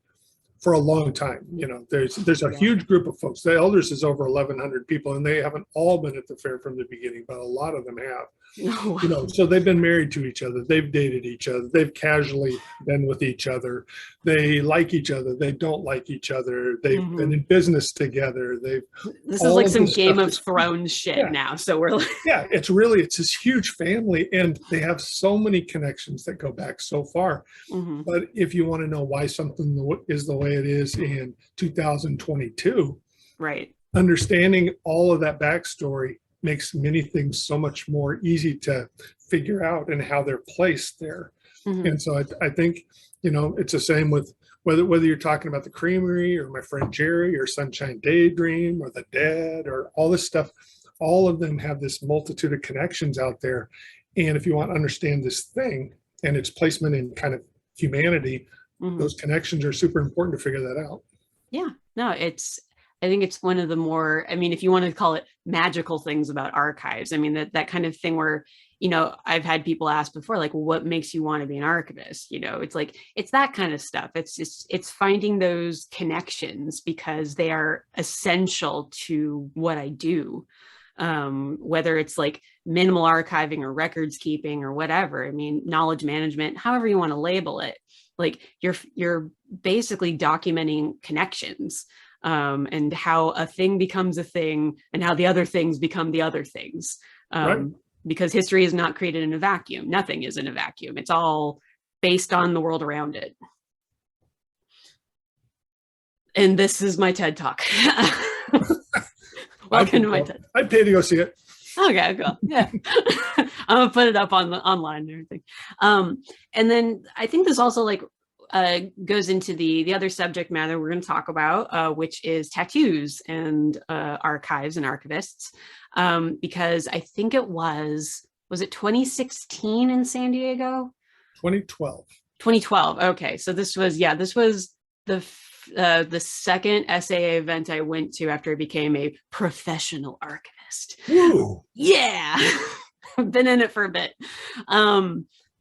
for a long time. There's a huge group of folks. The elders is over 1,100 people, and they haven't all been at the fair from the beginning, but a lot of them have. Oh. So they've been married to each other. They've dated each other. They've casually been with each other. They like each other. They don't like each other. They've been in business together. This is like some Game of Thrones shit now. So we're like, it's this huge family, and they have so many connections that go back so far. But if you want to know why something is the way it is in 2022, right, understanding all of that backstory makes many things so much more easy to figure out and how they're placed there. And so I think, it's the same with whether you're talking about the Creamery or my friend Jerry or Sunshine Daydream or the Dead or all this stuff. All of them have this multitude of connections out there. And if you want to understand this thing and its placement in kind of humanity, those connections are super important to figure that out. Yeah, no, I think it's one of the more, if you want to call it magical things about archives, that kind of thing where I've had people ask before, like, well, what makes you want to be an archivist? It's like, it's that kind of stuff. It's finding those connections because they are essential to what I do. Whether it's like minimal archiving or records keeping or whatever. I mean, knowledge management, however you want to label it, like you're basically documenting connections, and how a thing becomes a thing and how the other things become the other things. Right. Because history is not created in a vacuum. Nothing is in a vacuum. It's all based on the world around it. And this is my TED Talk. Welcome to my TED. I'd pay to go see it. Okay, cool. Yeah. I'm gonna put it up on online and everything. And then I think this also like goes into the other subject matter we're going to talk about, which is tattoos and archives and archivists. Because I think was it 2016 in San Diego? 2012. 2012. Okay, so this was the second SAA event I went to after I became a professional archivist. Woo. Yeah, I've been in it for a bit.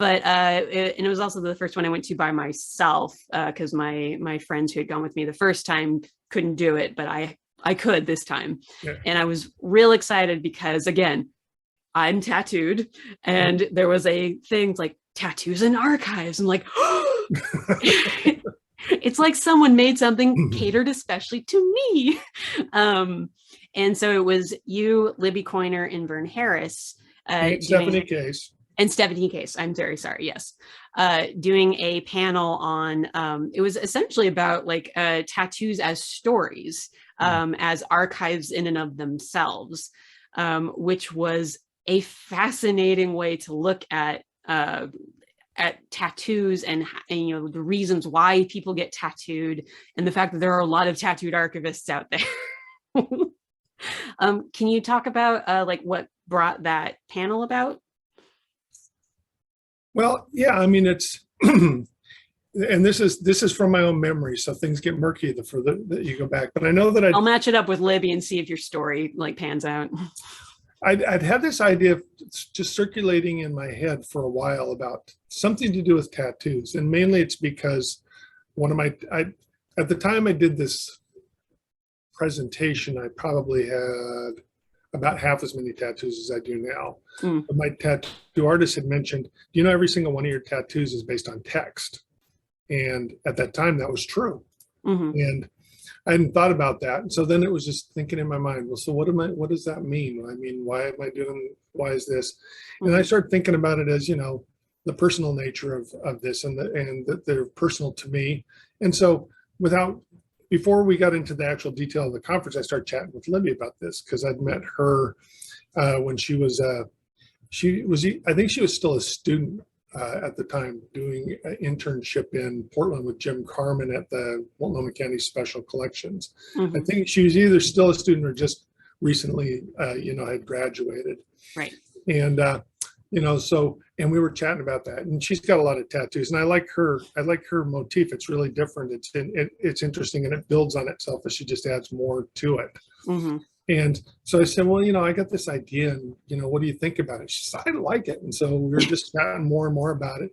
But it was also the first one I went to by myself, because my friends who had gone with me the first time couldn't do it, but I could this time. Yeah. And I was real excited because, again, I'm tattooed, and there was a thing like tattoos and archives. I'm like, it's like someone made something catered especially to me. And so it was you, Libby Coiner, and Vern Harris. Stephanie Case. And Stephanie Case, I'm very sorry, yes. Doing a panel on, it was essentially about like tattoos as stories, as archives in and of themselves, which was a fascinating way to look at tattoos and the reasons why people get tattooed, and the fact that there are a lot of tattooed archivists out there. Can you talk about like what brought that panel about? Well, yeah, I mean, it's, and this is from my own memory, so things get murky the further that you go back. But I know that I'll match it up with Libby and see if your story like pans out. I'd had this idea of just circulating in my head for a while about something to do with tattoos, and mainly it's because at the time I did this presentation, I probably had about half as many tattoos as I do now. But my tattoo artist had mentioned, every single one of your tattoos is based on text. And at that time, that was true. And I hadn't thought about that. And so then it was just thinking in my mind, well, so what does that mean? I mean, why is this? And I started thinking about it as, the personal nature of this and that they're personal to me. And so before we got into the actual detail of the conference, I started chatting with Libby about this because I'd met her when she was, I think she was still a student at the time, doing an internship in Portland with Jim Carmen at the Multnomah County Special Collections. I think she was either still a student or just recently, had graduated. Right. And and we were chatting about that, and she's got a lot of tattoos, and I like her motif. It's really different. It's interesting, and it builds on itself as she just adds more to it. And so I said, well, I got this idea, and what do you think about it? She said, I like it. And so we were just chatting more and more about it.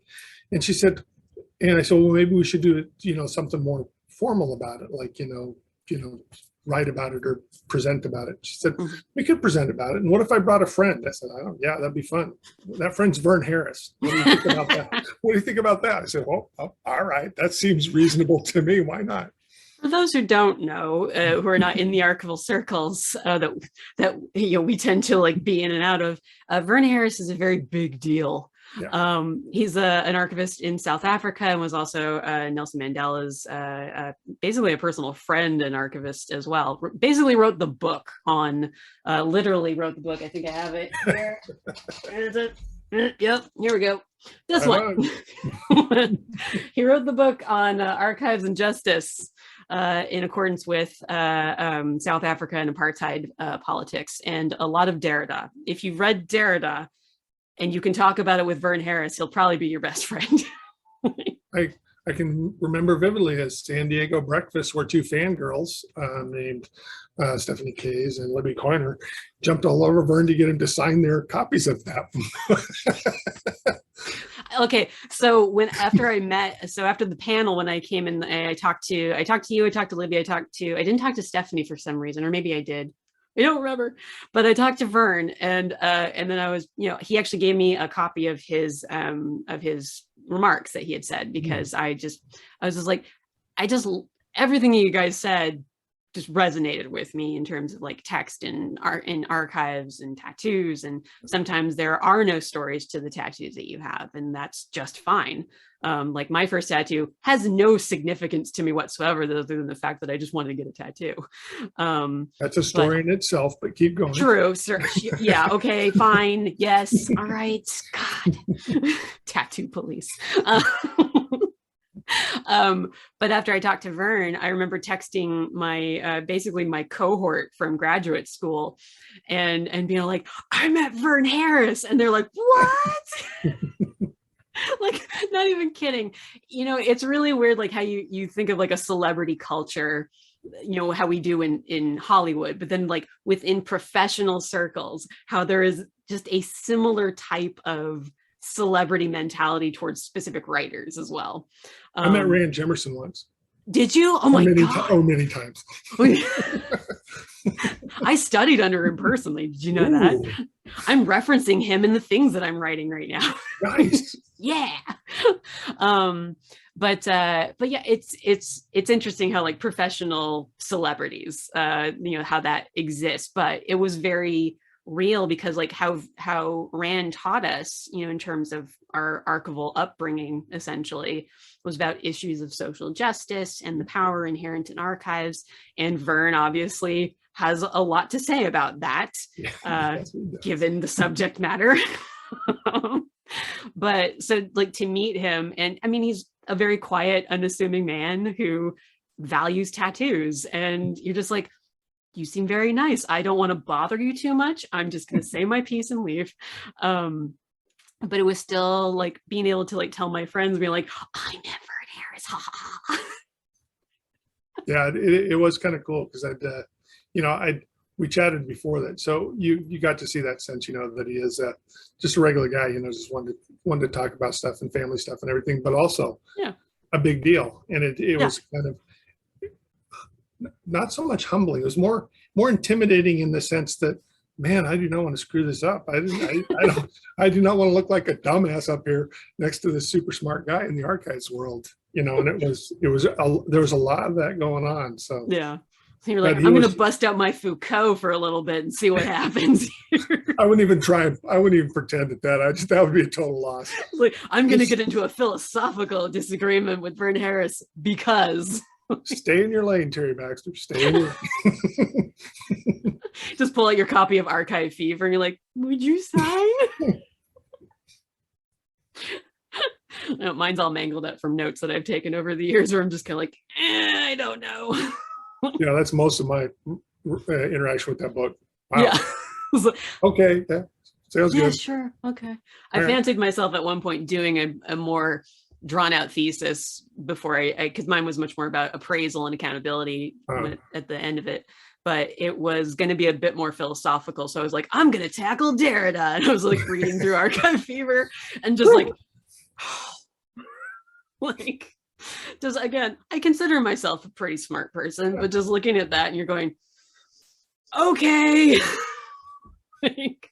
And she said, and I said, well, maybe we should do something more formal about it, like write about it or present about it. She said, we could present about it. And what if I brought a friend? I said, yeah, that'd be fun. That friend's Vern Harris. What do you think about that? What do you think about that? I said, well, all right. That seems reasonable to me. Why not? For those who don't know, who are not in the archival circles that we tend to like be in and out of, Vern Harris is a very big deal. Yeah. He's an archivist in South Africa and was also Nelson Mandela's basically a personal friend and archivist as well. Basically wrote the book on, literally wrote the book. I think I have it here. Where is it? Yep, here we go. This one. He wrote the book on archives and justice in accordance with South Africa and apartheid politics, and a lot of Derrida. If you've read Derrida, and you can talk about it with Vern Harris, he'll probably be your best friend. I can remember vividly a San Diego breakfast where two fangirls named Stephanie Kays and Libby Coiner jumped all over Vern to get him to sign their copies of that. Okay, so after the panel, when I came in, I talked to you, I talked to Libby, I didn't talk to Stephanie for some reason, or maybe I did. I don't remember, but I talked to Vern, and then I was, he actually gave me a copy of his remarks that he had said, because I was just like, everything you guys said just resonated with me in terms of like text and art and archives and tattoos. And sometimes there are no stories to the tattoos that you have, and that's just fine. Like my first tattoo has no significance to me whatsoever, other than the fact that I just wanted to get a tattoo. That's a story in itself, but keep going. True, sir. Yeah, okay, fine. Yes, all right. God, tattoo police. But after I talked to Vern, I remember texting my basically my cohort from graduate school and being like, I met Vern Harris, and they're like, what? Like, not even kidding. It's really weird, like how you think of like a celebrity culture, how we do in Hollywood, but then like within professional circles, how there is just a similar type of celebrity mentality towards specific writers as well. I met Rand Jemerson once. Did you? Oh my God. Many times. I studied under him personally. Did you know that? I'm referencing him in the things that I'm writing right now. Nice. Yeah. But yeah, it's interesting how like professional celebrities, how that exists, but it was very real, because like how Rand taught us, in terms of our archival upbringing, essentially was about issues of social justice and the power inherent in archives. And Vern obviously has a lot to say about that, given the subject matter. But so like to meet him, and I mean, he's a very quiet, unassuming man who values tattoos, and you're just like, you seem very nice. I don't want to bother you too much. I'm just going to say my piece and leave. But it was still like being able to like tell my friends, being like, I met Vern Harris. Ha, ha, ha. Yeah, it was kind of cool, because we chatted before that, so you got to see that sense, that he is just a regular guy, just wanted to talk about stuff and family stuff and everything, but also a big deal. And it was kind of not so much humbling. It was more intimidating in the sense that, man, I do not want to screw this up. I do not want to look like a dumbass up here next to this super smart guy in the archives world, and there was a lot of that going on. So yeah. So you're like, I'm going to bust out my Foucault for a little bit and see what happens. I wouldn't even try. I wouldn't even pretend that would be a total loss. Like, I'm going to get into a philosophical disagreement with Vern Harris because. Stay in your lane, Terry Baxter. Stay in your lane. Just pull out your copy of Archive Fever and you're like, would you sign? No, mine's all mangled up from notes that I've taken over the years, where I'm just kind of like, I don't know. Yeah, that's most of my interaction with that book. Wow. Yeah. Okay, that sounds good. Yeah, sure. Okay. I fancied myself at one point doing a more drawn out thesis before because mine was much more about appraisal and accountability at the end of it, but it was going to be a bit more philosophical. So I was like, I'm going to tackle Derrida. And I was like reading through Archive Fever and just like, like, just again, I consider myself a pretty smart person, but just looking at that and you're going, okay. Like,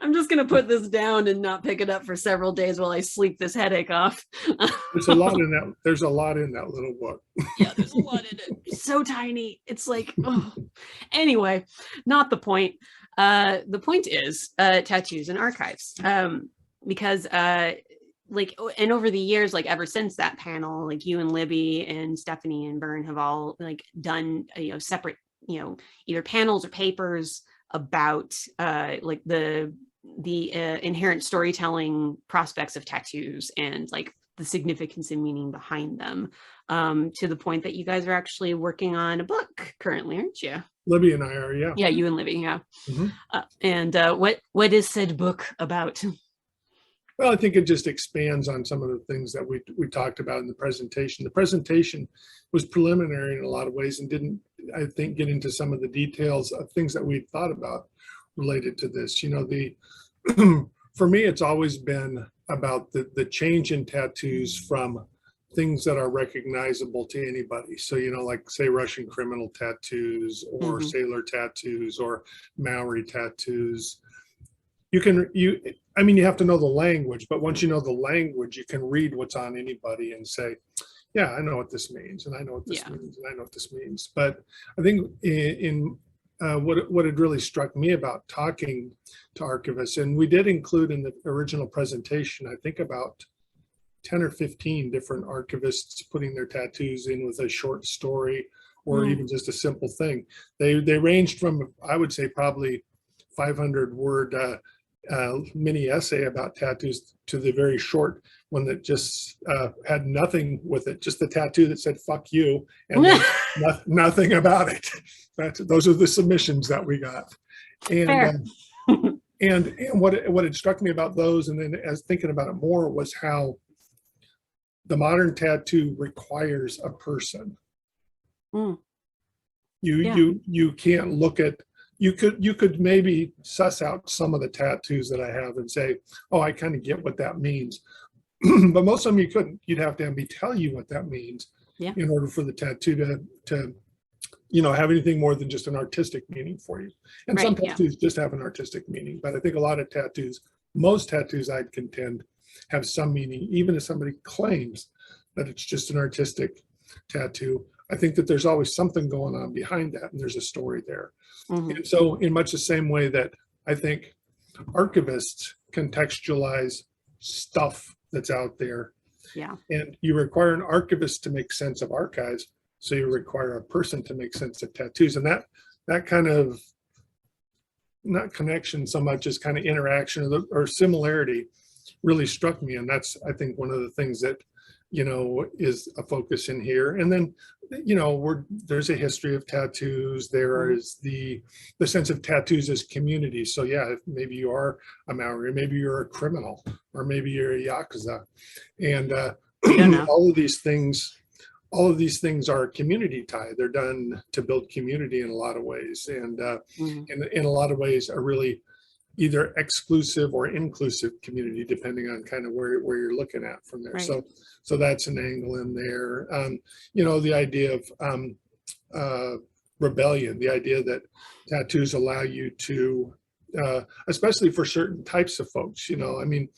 I'm just going to put this down and not pick it up for several days while I sleep this headache off. There's a lot in that. There's a lot in that little book. Yeah, there's a lot in it. It's so tiny. It's like, oh. Anyway, not the point. The point is tattoos and archives. Because like, and over the years, like ever since that panel, like you and Libby and Stephanie and Vern have all like done, separate, either panels or papers about like the inherent storytelling prospects of tattoos and like the significance and meaning behind them, to the point that you guys are actually working on a book currently, aren't you? Libby and I are, yeah. Yeah, you and Libby, yeah. Mm-hmm. And what is said book about? Well, I think it just expands on some of the things that we talked about in the presentation. The presentation was preliminary in a lot of ways and didn't, I think, get into some of the details of things that we thought about related to this. You know, the for me, it's always been about the change in tattoos from things that are recognizable to anybody. So, you know, like say Russian criminal tattoos or sailor tattoos or Maori tattoos. I mean, you have to know the language, but once you know the language, you can read what's on anybody and say, yeah, I know what this means, and I know what this means, and I know what this means. But I think what had really struck me about talking to archivists, and we did include in the original presentation, I think about 10 or 15 different archivists putting their tattoos in with a short story or even just a simple thing. They ranged from, I would say, probably 500-word mini essay about tattoos to the very short one that just had nothing with it, just the tattoo that said "fuck you" and nothing about it. Those are the submissions that we got, and and what had struck me about those, and then as thinking about it more, was how the modern tattoo requires a person. You can't look at. You could maybe suss out some of the tattoos that I have and say, oh, I kind of get what that means. But most of them you couldn't. You'd have to have me tell you what that means in order for the tattoo to you know, have anything more than just an artistic meaning for you. And some tattoos just have an artistic meaning. But I think a lot of tattoos, most tattoos I'd contend, have some meaning, even if somebody claims that it's just an artistic tattoo. I think that there's always something going on behind that, and there's a story there. And so in much the same way that I think archivists contextualize stuff that's out there, and you require an archivist to make sense of archives, so you require a person to make sense of tattoos. And that kind of, not connection so much as kind of interaction or similarity really struck me. And that's, I think, one of the things that, you know, is a focus in here. And then, you know, there's a history of tattoos. There is the sense of tattoos as community. So yeah, if maybe you are a Maori, maybe you're a criminal, or maybe you're a Yakuza. And all of these things are community tied. They're done to build community in a lot of ways. And in a lot of ways are really either exclusive or inclusive community, depending on kind of where you're looking at from there. So that's an angle in there. You know, the idea of rebellion, the idea that tattoos allow you to, especially for certain types of folks, you know, I mean,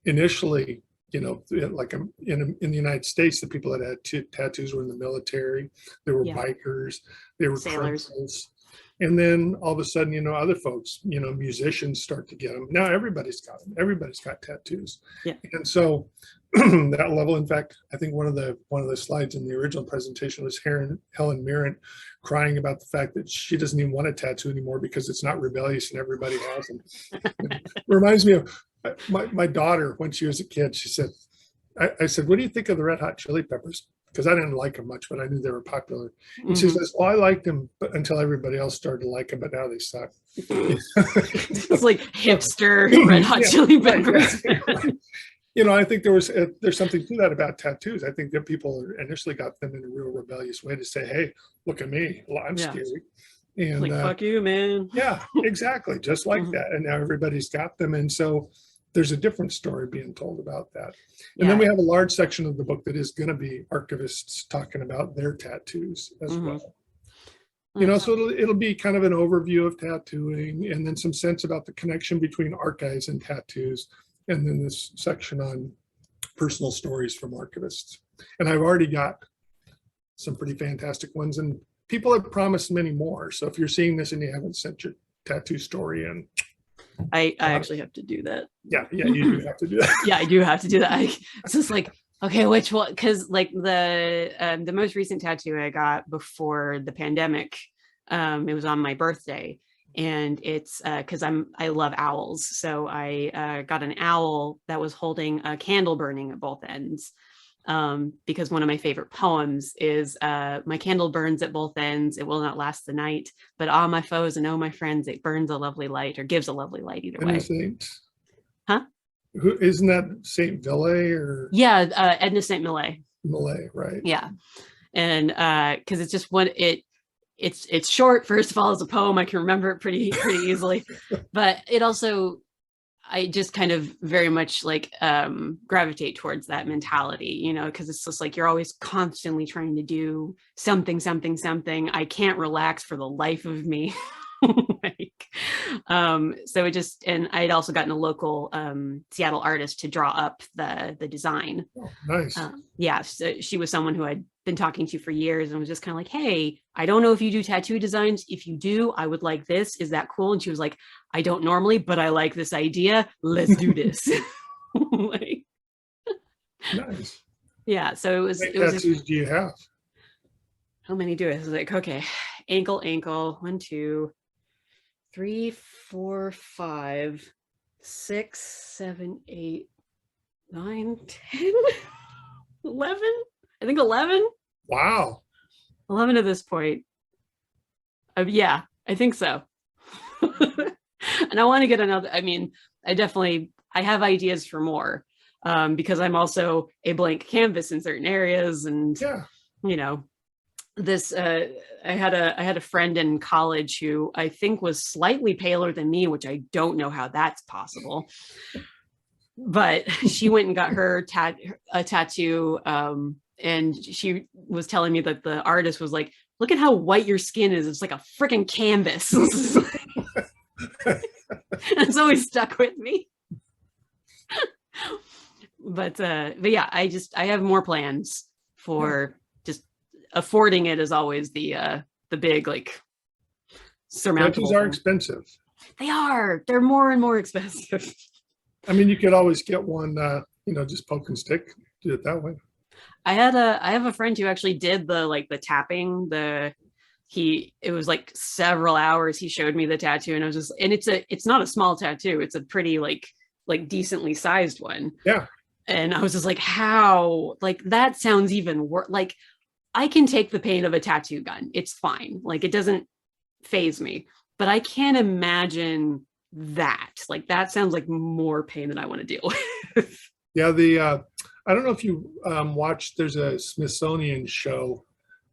initially, you know, like in the United States, the people that had tattoos were in the military, they were bikers, they were sailors. criminals. And then all of a sudden, you know, other folks, you know, musicians start to get them. Now everybody's got them. Everybody's got tattoos. And so that level, in fact, I think one of the slides in the original presentation was Helen Mirren crying about the fact that she doesn't even want a tattoo anymore because it's not rebellious and everybody has them. It reminds me of my daughter when she was a kid. She said, I said, what do you think of the Red Hot Chili Peppers? Because I didn't like them much, but I knew they were popular. And she says, well, I liked them until everybody else started to like them, but now they suck. It's like hipster Red Hot Chili Peppers. You know, I think there's something to that about tattoos. I think that people initially got them in a real rebellious way to say, hey, look at me, I'm scary. And like, fuck you, man. Yeah, exactly. Just like that. And now everybody's got them. And so there's a different story being told about that. And then we have a large section of the book that is going to be archivists talking about their tattoos as well. You know, so it'll be kind of an overview of tattooing, and then some sense about the connection between archives and tattoos, and then this section on personal stories from archivists. And I've already got some pretty fantastic ones, and people have promised many more. So if you're seeing this and you haven't sent your tattoo story in, I actually have to do that. Yeah, you do have to do that. Yeah, I do have to do that. It's just like, okay, which one? Because like the most recent tattoo I got before the pandemic, it was on my birthday, and it's because I love owls, so I got an owl that was holding a candle burning at both ends. Because one of my favorite poems is my candle burns at both ends, it will not last the night, but all my foes and oh my friends, it burns a lovely light, or gives a lovely light, either way. Saints. Huh? Who isn't that Saint Villet or Yeah, Edna St. Millay. Malay, right? Yeah. And because it's just one it's short, first of all, as a poem. I can remember it pretty easily. But it also, I just kind of very much like gravitate towards that mentality, you know, because it's just like you're always constantly trying to do something, something, something. I can't relax for the life of me. Like, so it just, and I'd also gotten a local Seattle artist to draw up the design. Oh, nice. Yeah, so she was someone who I'd been talking to for years and was just kind of like, hey, I don't know if you do tattoo designs. If you do, I would like this. Is that cool? And she was like, I don't normally, but I like this idea. Let's do this. Like, Nice. yeah. So How many tattoos do you have? How many do I was like, okay, ankle, 1, 2, 3, 4, 5, 6, 7, 8, 9, 10, 11. I think 11. Wow. 11 at this point. Yeah, I think so. And I want to get another. I mean, I have ideas for more, because I'm also a blank canvas in certain areas. And, Yeah. you know, this, I had a friend in college who I think was slightly paler than me, which I don't know how that's possible. But she went and got her a tattoo. And she was telling me that the artist was like, look at how white your skin is. It's like a freaking canvas. It's always stuck with me. But yeah, I have more plans for just affording it is always the big, like, surmountable. Tattoos are expensive. They're more and more expensive. I mean, you could always get one, just poke and stick, do it that way. I have a friend who actually did the tapping, it was like several hours. He showed me the tattoo and I was just, and it's not a small tattoo. It's a pretty like decently sized one. Yeah. And I was just like, how, like, that sounds even worse. Like, I can take the pain of a tattoo gun. It's fine. Like, it doesn't phase me, but I can't imagine that. Like, that sounds like more pain than I want to deal with. Yeah. I don't know if you watched, there's a Smithsonian show.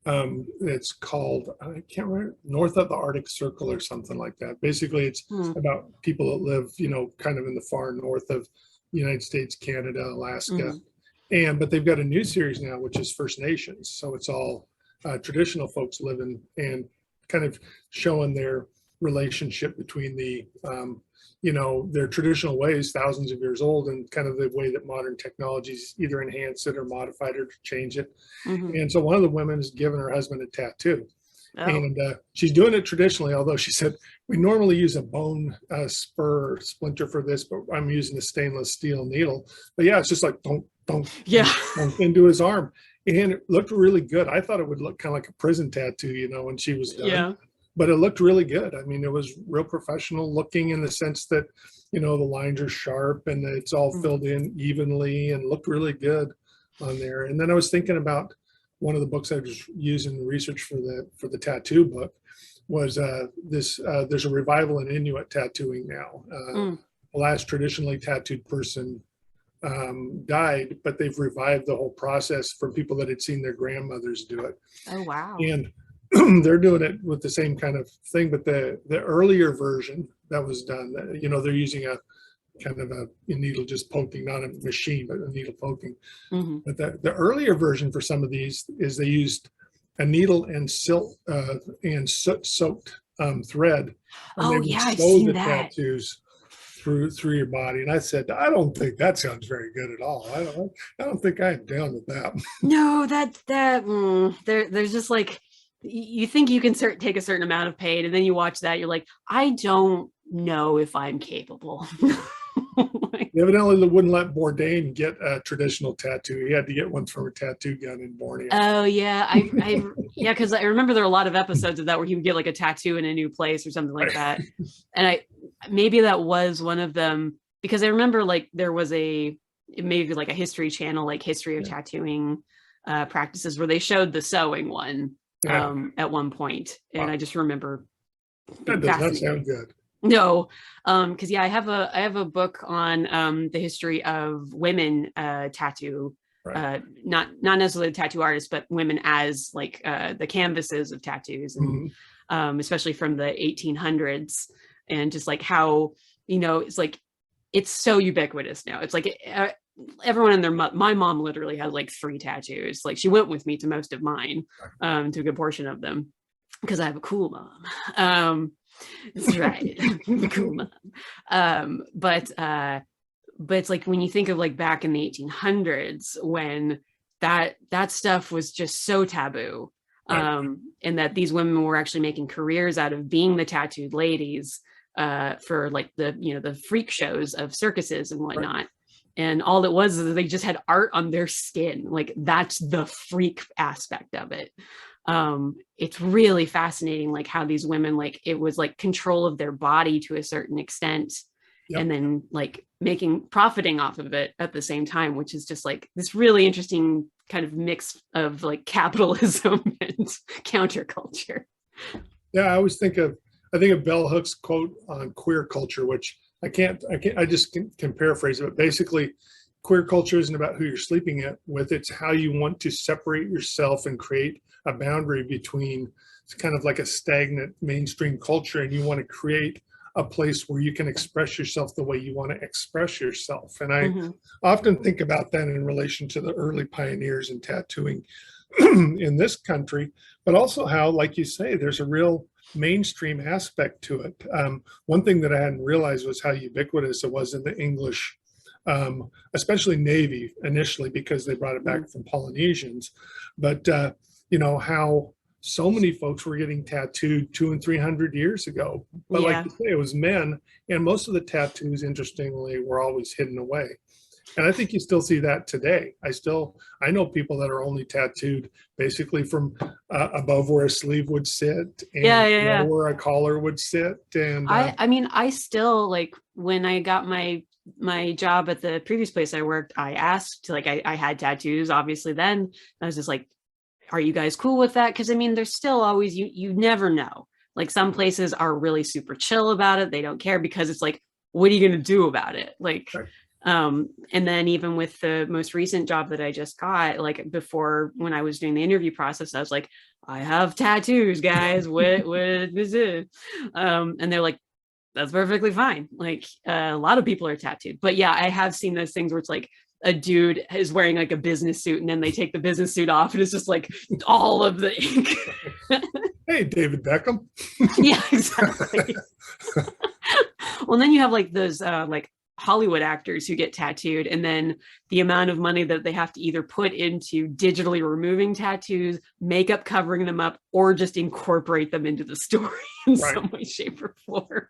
It's called, I can't remember, North of the Arctic Circle or something like that. Basically, it's about people that live, kind of in the far north of the United States, Canada, Alaska. But they've got a new series now, which is First Nations. So it's all traditional folks living and kind of showing their relationship between their traditional ways, thousands of years old, and kind of the way that modern technologies either enhance it or modify it or change it. And so one of the women is giving her husband a tattoo. Oh. And she's doing it traditionally, although she said, we normally use a bone spur splinter for this, but I'm using a stainless steel needle. But yeah, it's just like, don't into his arm. And it looked really good. I thought it would look kind of like a prison tattoo, when she was done. Yeah. But it looked really good. I mean, it was real professional looking in the sense that, the lines are sharp and it's all filled in evenly and looked really good on there. And then I was thinking about one of the books I was using the research for the tattoo book was there's a revival in Inuit tattooing now. The last traditionally tattooed person died, but they've revived the whole process for people that had seen their grandmothers do it. Oh, wow. And they're doing it with the same kind of thing, but the earlier version that was done, they're using a kind of a needle just poking, not a machine, but a needle poking. But the earlier version for some of these is they used a needle and silk and soot-soaked thread. And they would sew the tattoos through your body. And I said, I don't think that sounds very good at all. I don't think I'm down with that. No, there's just like, you think you can take a certain amount of pain, and then you watch that, you're like, I don't know if I'm capable. Evidently, they wouldn't let Bourdain get a traditional tattoo. He had to get one from a tattoo gun in Borneo. Oh yeah, yeah, because I remember there were a lot of episodes of that where he would get like a tattoo in a new place or something like that. And maybe that was one of them, because I remember like there was maybe like a History Channel, like history of tattooing practices, where they showed the sewing one at one point, and I just remember that does not sound good. No, because yeah, I have a book on the history of women tattoo, Right. not necessarily the tattoo artists, but women as like the canvases of tattoos, and Hmm. especially from the 1800s, and just like how, it's like it's so ubiquitous now. It's like everyone and their my mom literally has like 3 tattoos. Like she went with me to most of mine, to a good portion of them, because I have a cool mom. That's right. Cool mom. But it's like when you think of like back in the 1800s, when that stuff was just so taboo, Right. and that these women were actually making careers out of being the tattooed ladies, for like the freak shows of circuses and Right. whatnot. And all it was is they just had art on their skin. Like that's the freak aspect of it. It's really fascinating, like how these women, like it was like control of their body to a certain extent, Yep. and then like profiting off of it at the same time, which is just like this really interesting kind of mix of like capitalism and counterculture. Yeah, I think of Bell Hook's quote on queer culture, which I just can paraphrase it, but basically queer culture isn't about who you're sleeping with, it's how you want to separate yourself and create a boundary between, it's kind of like a stagnant mainstream culture, and you want to create a place where you can express yourself the way you want to express yourself. And I Mm-hmm. often think about that in relation to the early pioneers in tattooing in this country, but also how, like you say, there's a real mainstream aspect to it. One thing that I hadn't realized was how ubiquitous it was in the English, especially Navy initially, because they brought it back from Polynesians. But how so many folks were getting tattooed 200 and 300 years ago. But like Yeah. you say, it was men, and most of the tattoos, interestingly, were always hidden away. And I think you still see that today. I know people that are only tattooed basically from above where a sleeve would sit Yeah, and yeah, below yeah. where a collar would sit. And I mean, I still like when I got my job at the previous place I worked, I asked, like I had tattoos obviously then. I was just like, are you guys cool with that? Because I mean, there's still always, you never know. Like some places are really super chill about it. They don't care, because it's like, what are you going to do about it? Like, right, and then even with the most recent job that I just got, like before, when I was doing the interview process, I was like, I have tattoos, guys. What is it? And they're like, that's perfectly fine. Like a lot of people are tattooed, but yeah, I have seen those things where it's like a dude is wearing like a business suit, and then they take the business suit off, and it's just like all of the ink. hey, David Beckham. Yeah, exactly. Well, then you have like those like Hollywood actors who get tattooed, and then the amount of money that they have to either put into digitally removing tattoos, makeup covering them up, or just incorporate them into the story in Right. some way, shape, or form.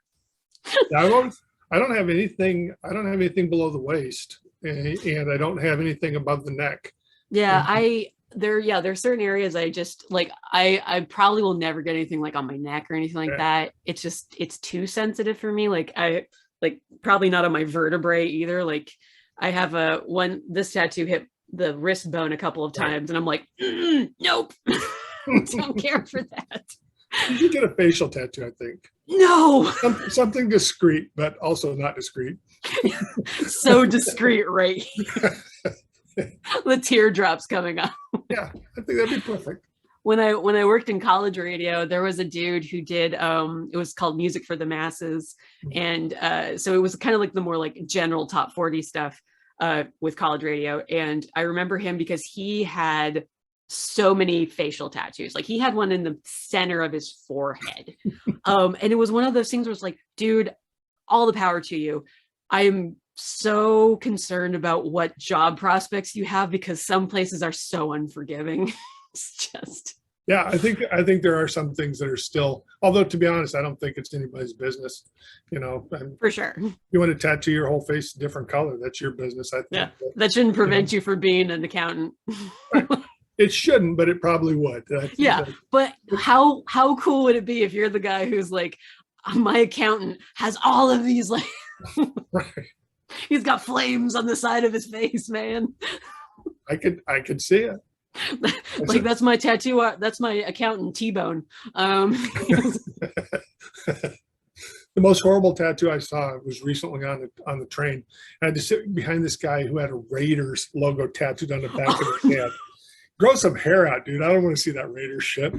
Yeah, I don't have anything. I don't have anything below the waist, and I don't have anything above the neck. Yeah, And there's certain areas I just like, I probably will never get anything like on my neck or anything like yeah, that. It's just it's too sensitive for me. Like I like probably not on my vertebrae either. Like I have a one this tattoo hit the wrist bone a couple of right. times, and I'm like, nope. Don't care for that. You should get a facial tattoo, I think. No. Something discreet, but also not discreet. So discreet, right? The teardrops coming up. Yeah, I think that'd be perfect. When I worked in college radio, there was a dude who did it was called Music for the Masses. And so it was kind of like the more like general top 40 stuff with college radio. And I remember him because he had so many facial tattoos. Like he had one in the center of his forehead. And it was one of those things where it's like, dude, all the power to you. I am so concerned about what job prospects you have, because some places are so unforgiving. It's just, Yeah, I think there are some things that are still. Although to be honest, I don't think it's anybody's business. for sure. You want to tattoo your whole face a different color, that's your business. I Yeah, think. But, that shouldn't you know, prevent you from being an accountant. right. It shouldn't, but it probably would. Yeah, but how cool would it be if you're the guy who's like, my accountant has all of these, like right. he's got flames on the side of his face, man. I could see it. Like that's my tattoo. That's my accountant T-Bone. The most horrible tattoo I saw was recently on the train. I had to sit behind this guy who had a Raiders logo tattooed on the back of his head. Grow some hair out, dude. I don't want to see that Raiders shit.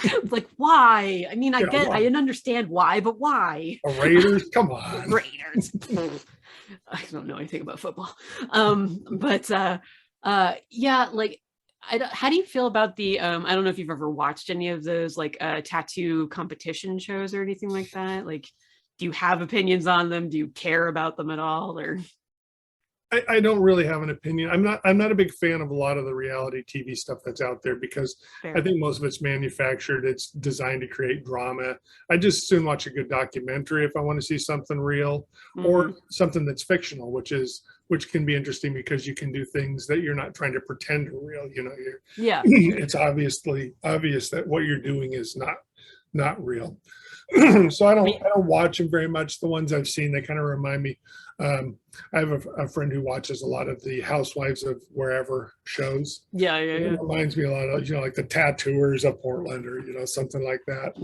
It's like, why? I mean, I Why? didn't understand why, but why? Raiders? Come on. Raiders. I don't know anything about football. But yeah, like, how do you feel about the I don't know if you've ever watched any of those like tattoo competition shows or anything like that? Like, do you have opinions on them? Do you care about them at all? Or I don't really have an opinion. I'm not a big fan of a lot of the reality TV stuff that's out there because fair. I think most of it's manufactured. It's designed to create drama. I just soon watch a good documentary if I want to see something real or something that's fictional, which can be interesting because you can do things that you're not trying to pretend are real. You know, yeah, it's obvious that what you're doing is not real. So I don't watch them very much. The ones I've seen, they kind of remind me. I have a friend who watches a lot of the Housewives of Wherever shows. Yeah. It reminds me a lot of, like the Tattooers of Portland or, something like that.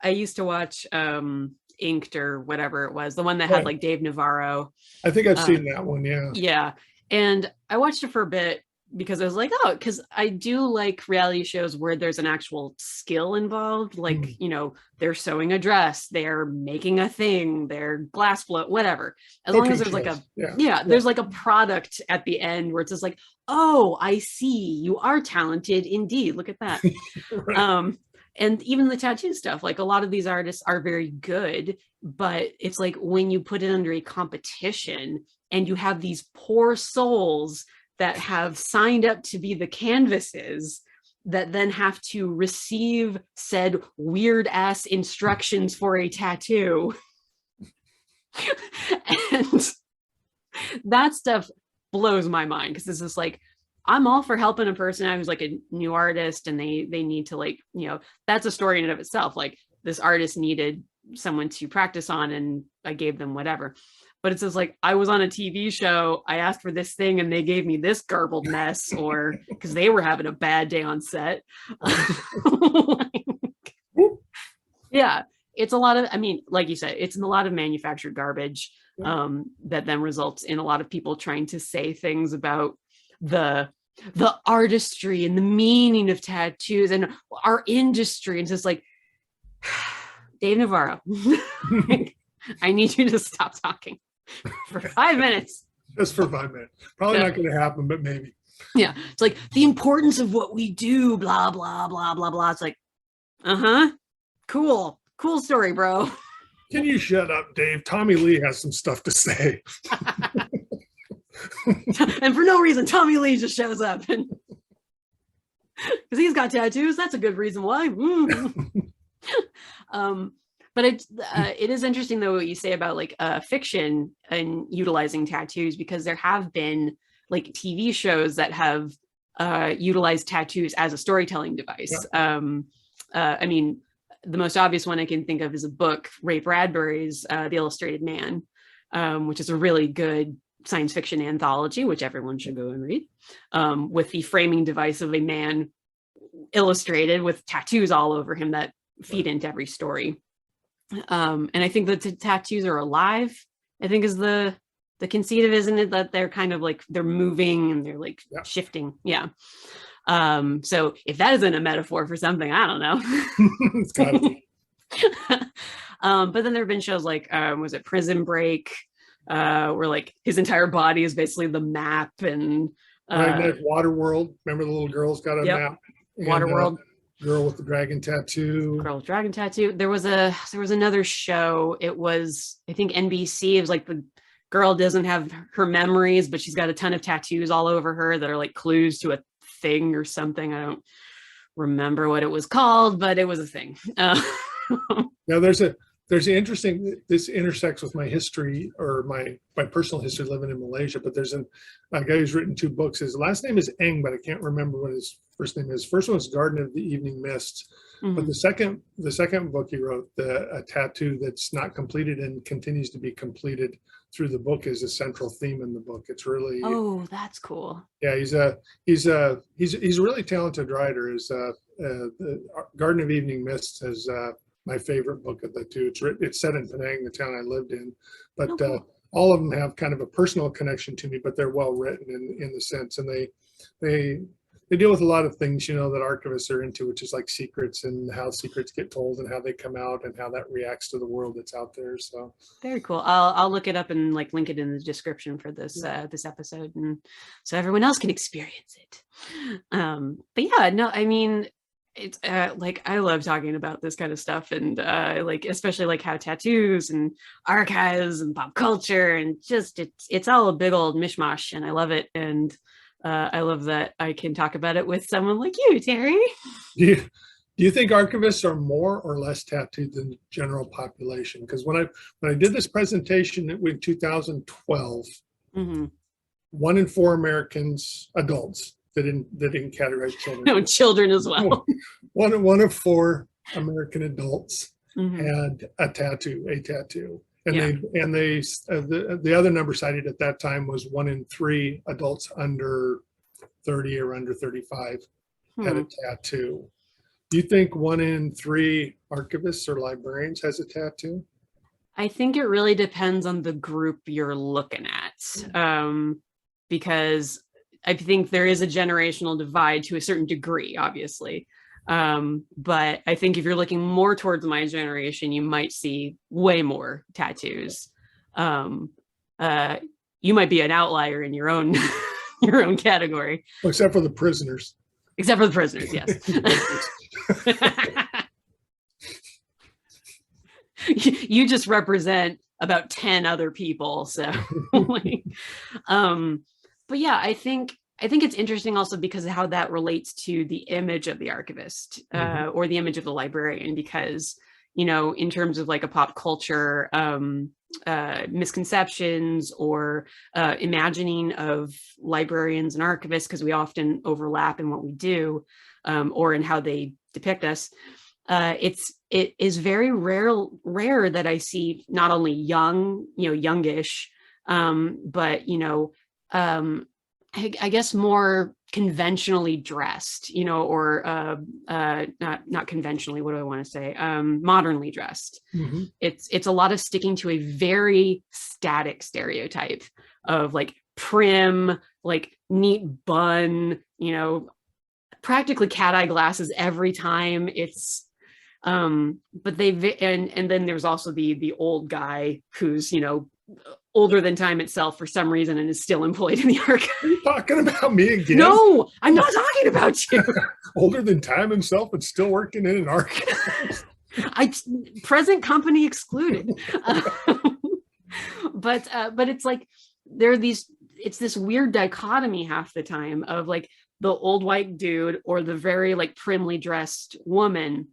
I used to watch Inked or whatever it was, the one that had like Dave Navarro. I think I've seen that one. Yeah. Yeah. And I watched it for a bit because I was like, oh, because I do like reality shows where there's an actual skill involved. Like, they're sewing a dress, they're making a thing, they're glass blow, whatever. As long as there's like there's like a product at the end where it's just like, oh, I see, you are talented indeed. Look at that. Right. And even the tattoo stuff, like a lot of these artists are very good, but it's like when you put it under a competition and you have these poor souls that have signed up to be the canvases that then have to receive said weird ass instructions for a tattoo. And that stuff blows my mind because it's just like, I'm all for helping a person out who's like a new artist and they need to like, that's a story in and of itself. Like this artist needed someone to practice on and I gave them whatever. But it's just like, I was on a TV show, I asked for this thing and they gave me this garbled mess, or because they were having a bad day on set. Yeah, it's a lot of, like you said, it's a lot of manufactured garbage that then results in a lot of people trying to say things about the artistry and the meaning of tattoos and our industry. And it's just like, Dave Navarro, I need you to stop talking for 5 minutes. Just for 5 minutes. Probably not going to happen, but maybe. Yeah. It's like the importance of what we do, blah, blah, blah, blah, blah. It's like, cool story, bro. Can you shut up, Dave? Tommy Lee has some stuff to say. And for no reason, Tommy Lee just shows up and because he's got tattoos. That's a good reason why. But it is interesting though what you say about like fiction and utilizing tattoos, because there have been like TV shows that have utilized tattoos as a storytelling device. Yeah. The most obvious one I can think of is a book, Ray Bradbury's The Illustrated Man, which is a really good science fiction anthology, which everyone should go and read, with the framing device of a man illustrated with tattoos all over him that feed into every story. And I think that the tattoos are alive, I think is the conceit of, isn't it, that they're kind of like they're moving and they're like shifting. Yeah. So if that isn't a metaphor for something, I don't know. It's gotta be. But then there have been shows like was it Prison Break, where like his entire body is basically the map, and Waterworld. Remember the little girl's got a map. Waterworld. Girl with the dragon tattoo. Girl with dragon tattoo. There was another show. It was, I think, NBC. It was like the girl doesn't have her memories, but she's got a ton of tattoos all over her that are like clues to a thing or something. I don't remember what it was called, but it was a thing. Now there's an interesting, this intersects with my history or my personal history living in Malaysia, but there's a guy who's written 2 books. His last name is Eng, but I can't remember what his first name is. First one was Garden of the Evening Mist. Mm-hmm. But the second book he wrote, a tattoo that's not completed and continues to be completed through the book, is a central theme in the book. It's really, oh, that's cool. Yeah, he's a really talented writer. the Garden of Evening Mists is my favorite book of the two. It's set in Penang, the town I lived in, but Oh, cool. all of them have kind of a personal connection to me, but they're well written in the sense, and they they deal with a lot of things, you know, that archivists are into, which is like secrets and how secrets get told and how they come out and how that reacts to the world that's out there. So Very cool. I'll look it up and like link it in the description for this this episode, and so everyone else can experience it. But yeah, no, I mean, it's like I love talking about this kind of stuff, and like especially like how tattoos and archives and pop culture and just it's all a big old mishmash, and I love it. And I love that I can talk about it with someone like you, Terry. do you, do you think archivists are more or less tattooed than the general population? Because when I did this presentation in 2012, Mm-hmm. 1 in 4 Americans, adults, they didn't categorize children. No, children as well. One of 4 American adults Mm-hmm. had a tattoo, and Yeah. the other number cited at that time was 1 in 3 adults under 30 or under 35 had a tattoo. Do you think 1 in 3 archivists or librarians has a tattoo? I think it really depends on the group you're looking at, because I think there is a generational divide to a certain degree, obviously. But I think if you're looking more towards my generation, you might see way more tattoos. You might be an outlier in your own your own category, Except for the prisoners. except for the prisoners. Yes. You just represent about 10 other people, so like, but yeah, I think it's interesting also because of how that relates to the image of the archivist, or the image of the librarian, because you know, in terms of like a pop culture misconceptions or imagining of librarians and archivists, because we often overlap in what we do, or in how they depict us. It is very rare that I see not only young, you know, youngish, but you know, I guess more conventionally dressed, you know, or not conventionally. What do I want to say? Modernly dressed. Mm-hmm. It's a lot of sticking to a very static stereotype of like prim, like neat bun, you know, practically cat eye glasses every time. It's but and then there's also the old guy who's, you know, older than time itself for some reason and is still employed in the archive. Are you talking about me again? No, I'm not talking about you. Older than time himself and still working in an archive. Present company excluded. But it's like it's this weird dichotomy half the time of like the old white dude or the very like primly dressed woman.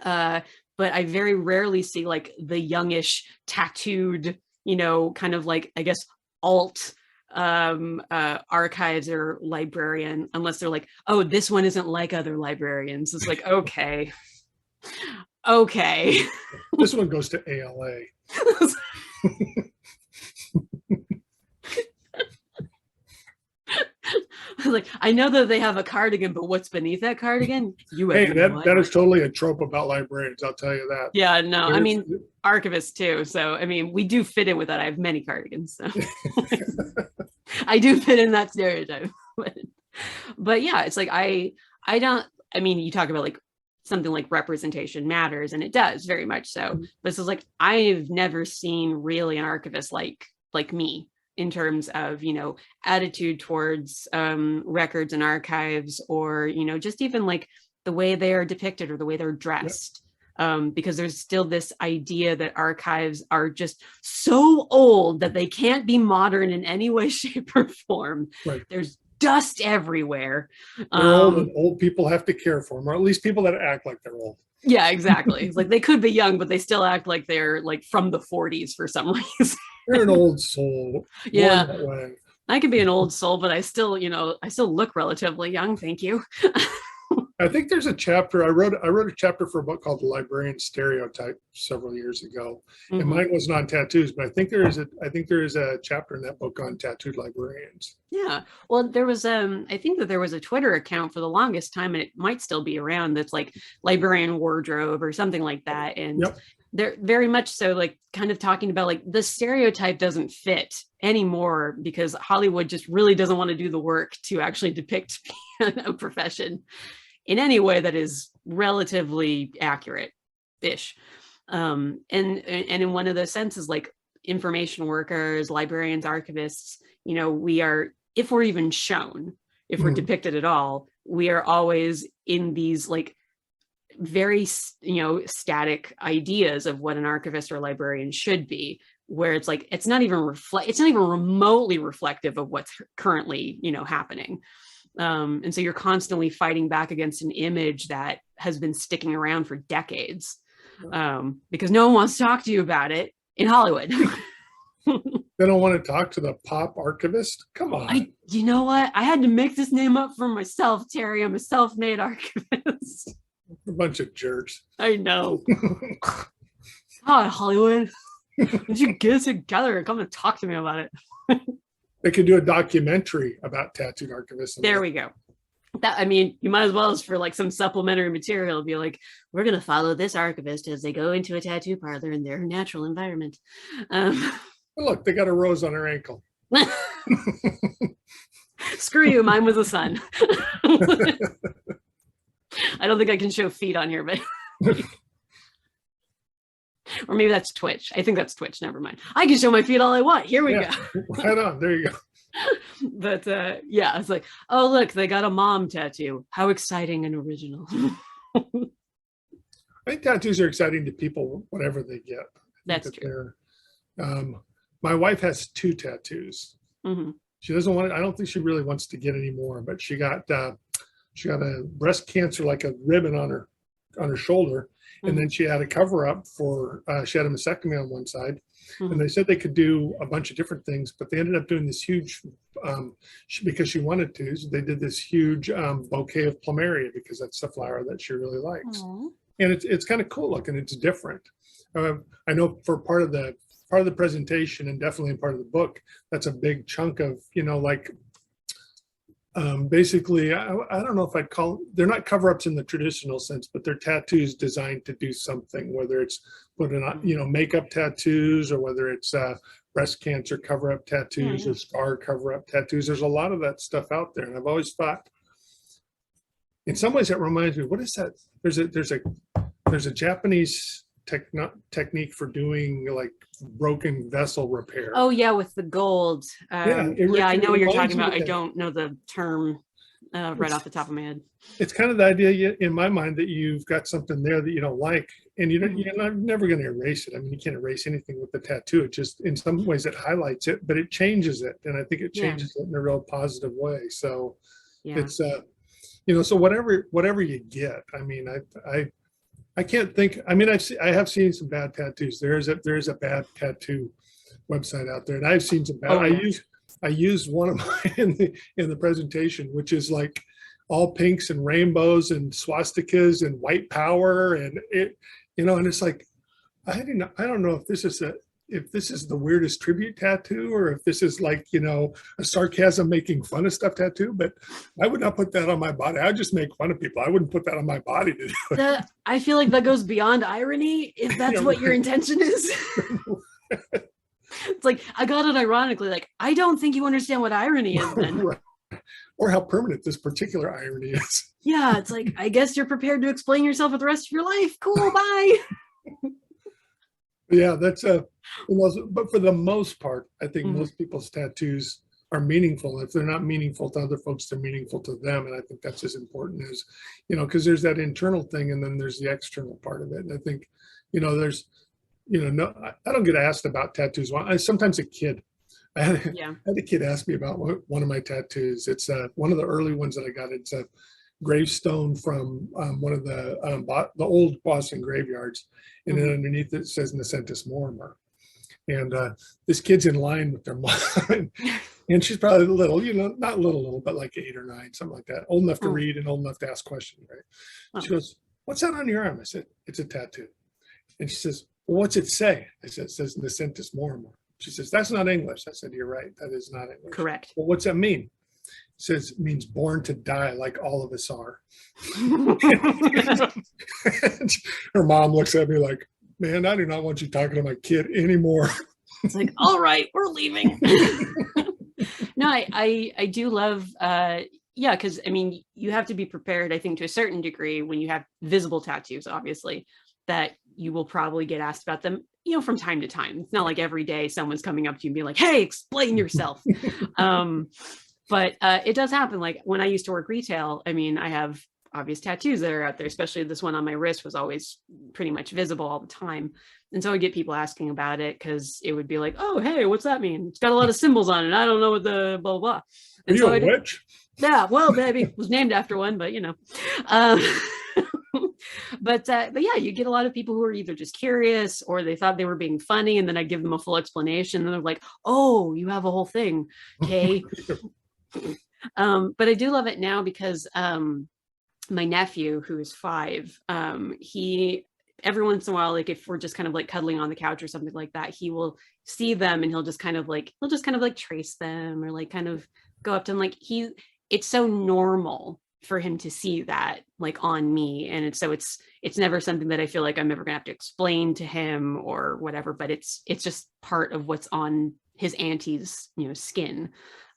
But I very rarely see like the youngish tattooed, you know, kind of like, I guess, alt archives or librarian, unless they're like, oh, this one isn't like other librarians. It's like, okay. This one goes to ALA. Like, I know that they have a cardigan, but what's beneath that cardigan? You have Hey, no that is idea. totally a trope about librarians, I'll tell you that. Yeah, no, I mean, archivists too. So, I mean, we do fit in with that. I have many cardigans, so I do fit in that stereotype. But yeah, it's like, I mean, you talk about like something like representation matters, and it does very much so. But this is like, I've never seen really an archivist like me, in terms of, you know, attitude towards records and archives, or, you know, just even like the way they are depicted or the way they're dressed. Because there's still this idea that archives are just so old that they can't be modern in any way, shape, or form. Right. There's dust everywhere. They're old, and old people have to care for them, or at least people that act like they're old. Yeah, exactly. It's like they could be young, but they still act like they're like from the 40s for some reason. They're an old soul. Yeah. That way. I can be an old soul, but I still, you know, I still look relatively young. Thank you. I think there's a chapter I wrote a chapter for a book called The Librarian Stereotype several years ago. And Mhm. mine wasn't on tattoos, but I think there is a chapter in that book on tattooed librarians. Yeah. Well, there was I think that there was a Twitter account for the longest time, and it might still be around, that's like librarian wardrobe or something like that. And Yep. they're very much so like kind of talking about like the stereotype doesn't fit anymore because Hollywood just really doesn't want to do the work to actually depict a profession in any way that is relatively accurate-ish. And in one of those senses, like information workers, librarians, archivists, we are, if we're even shown, if we're Mhm. depicted at all, we are always in these like very static ideas of what an archivist or librarian should be, where it's like it's not even remotely reflective of what's currently happening. And so you're constantly fighting back against an image that has been sticking around for decades, because no one wants to talk to you about it in Hollywood. They don't want to talk to the pop archivist. Come on. You know what? I had to make this name up for myself, Terry. I'm a self-made archivist. A bunch of jerks. I know. Hi, Hollywood. Did you get it together and come and talk to me about it? They could do a documentary about tattooed archivists. There we go. I mean, you might as well, as for like some supplementary material, be like, we're going to follow this archivist as they go into a tattoo parlor in their natural environment. Look, they got a rose on her ankle. Screw you, mine was a sun. I don't think I can show feet on here, but or maybe that's Twitch. I think that's Twitch. Never mind. I can show my feet all I want. Here we go. Right on. There you go. But yeah, it's like, oh, look, they got a mom tattoo. How exciting and original. I think tattoos are exciting to people, whatever they get. That's true. My wife has 2 tattoos. Mm-hmm. She doesn't want it. I don't think she really wants to get any more, but she got a breast cancer, like a ribbon on her shoulder. Mm-hmm. And then she had a cover up for, she had a mastectomy on one side. Mm-hmm. And they said they could do a bunch of different things, but they ended up doing this huge, because she wanted to, so they did this huge bouquet of plumeria, because that's the flower that she really likes. Aww. And it's kind of cool looking. It's different. I know for part of the presentation, and definitely in part of the book, that's a big chunk of, like, basically, I don't know if I'd call, they're not cover-ups in the traditional sense, but they're tattoos designed to do something, whether it's putting on, makeup tattoos, or whether it's breast cancer cover-up tattoos, or scar cover-up tattoos. There's a lot of that stuff out there. And I've always thought, in some ways, it reminds me, what is that? There's a Japanese technique for doing like broken vessel repair. Oh yeah, with the gold. Yeah, I know what you're talking about. I don't know the term right off the top of my head. It's kind of the idea in my mind that you've got something there that you don't like, and you're never going to erase it. I mean, you can't erase anything with the tattoo. It just, in some ways, it highlights it, but it changes it, and I think it changes it in a real positive way. So it's so whatever you get. I mean, I can't think. I mean, I have seen some bad tattoos. There's a bad tattoo website out there, and I've seen some bad. Oh, yeah. I used one of mine in the presentation, which is like all pinks and rainbows and swastikas and white power, and it, and it's like, I don't know if this is the weirdest tribute tattoo, or if this is like, a sarcasm making fun of stuff tattoo, but I would not put that on my body. I would just make fun of people. I wouldn't put that on my body to do it. I feel like that goes beyond irony, if that's what your intention is. It's like, I got it ironically, like, I don't think you understand what irony is then. Right. Or how permanent this particular irony is. Yeah, it's like, I guess you're prepared to explain yourself for the rest of your life. Cool, bye. Yeah, that's but for the most part, I think most people's tattoos are meaningful. If they're not meaningful to other folks, they're meaningful to them. And I think that's as important as, because there's that internal thing, and then there's the external part of it. And I think, there's, no, I don't get asked about tattoos. Sometimes a kid, I had a kid ask me about one of my tattoos. It's one of the early ones that I got. It's a gravestone from one of the old Boston graveyards, and then underneath it says Nacentus Morimer. And this kid's in line with their mom. And she's probably little, not little, but like 8 or 9, something like that. Old enough to read and old enough to ask questions, right? She goes, "What's that on your arm?" I said, "It's a tattoo." And she says, "Well, what's it say?" I said, "It says Nacentus Mormor." She says, "That's not English." I said, "You're right. That is not English." Correct. "Well, what's that mean?" It says, "It means born to die like all of us are." Her mom looks at me like, "Man, I do not want you talking to my kid anymore." It's like, all right, we're leaving. No, I do love, yeah, because I mean, you have to be prepared, I think, to a certain degree when you have visible tattoos, obviously, that you will probably get asked about them, from time to time. It's not like every day someone's coming up to you and be like, "Hey, explain yourself." But it does happen. Like when I used to work retail, I mean, I have obvious tattoos that are out there, especially this one on my wrist was always pretty much visible all the time. And so I get people asking about it because it would be like, "Oh, hey, what's that mean? It's got a lot of symbols on it. I don't know what the blah, blah." And Are you so a witch? yeah, well, maybe was named after one, but um, but yeah, you get a lot of people who are either just curious or they thought they were being funny. And then I give them a full explanation and they're like, "Oh, you have a whole thing. Okay." But I do love it now because my nephew, who is 5, he every once in a while, like if we're just kind of like cuddling on the couch or something like that, he will see them and he'll just kind of like trace them or like kind of go up to him. Like it's so normal for him to see that like on me, and it's never something that I feel like I'm ever gonna have to explain to him or whatever, but it's just part of what's on his auntie's skin.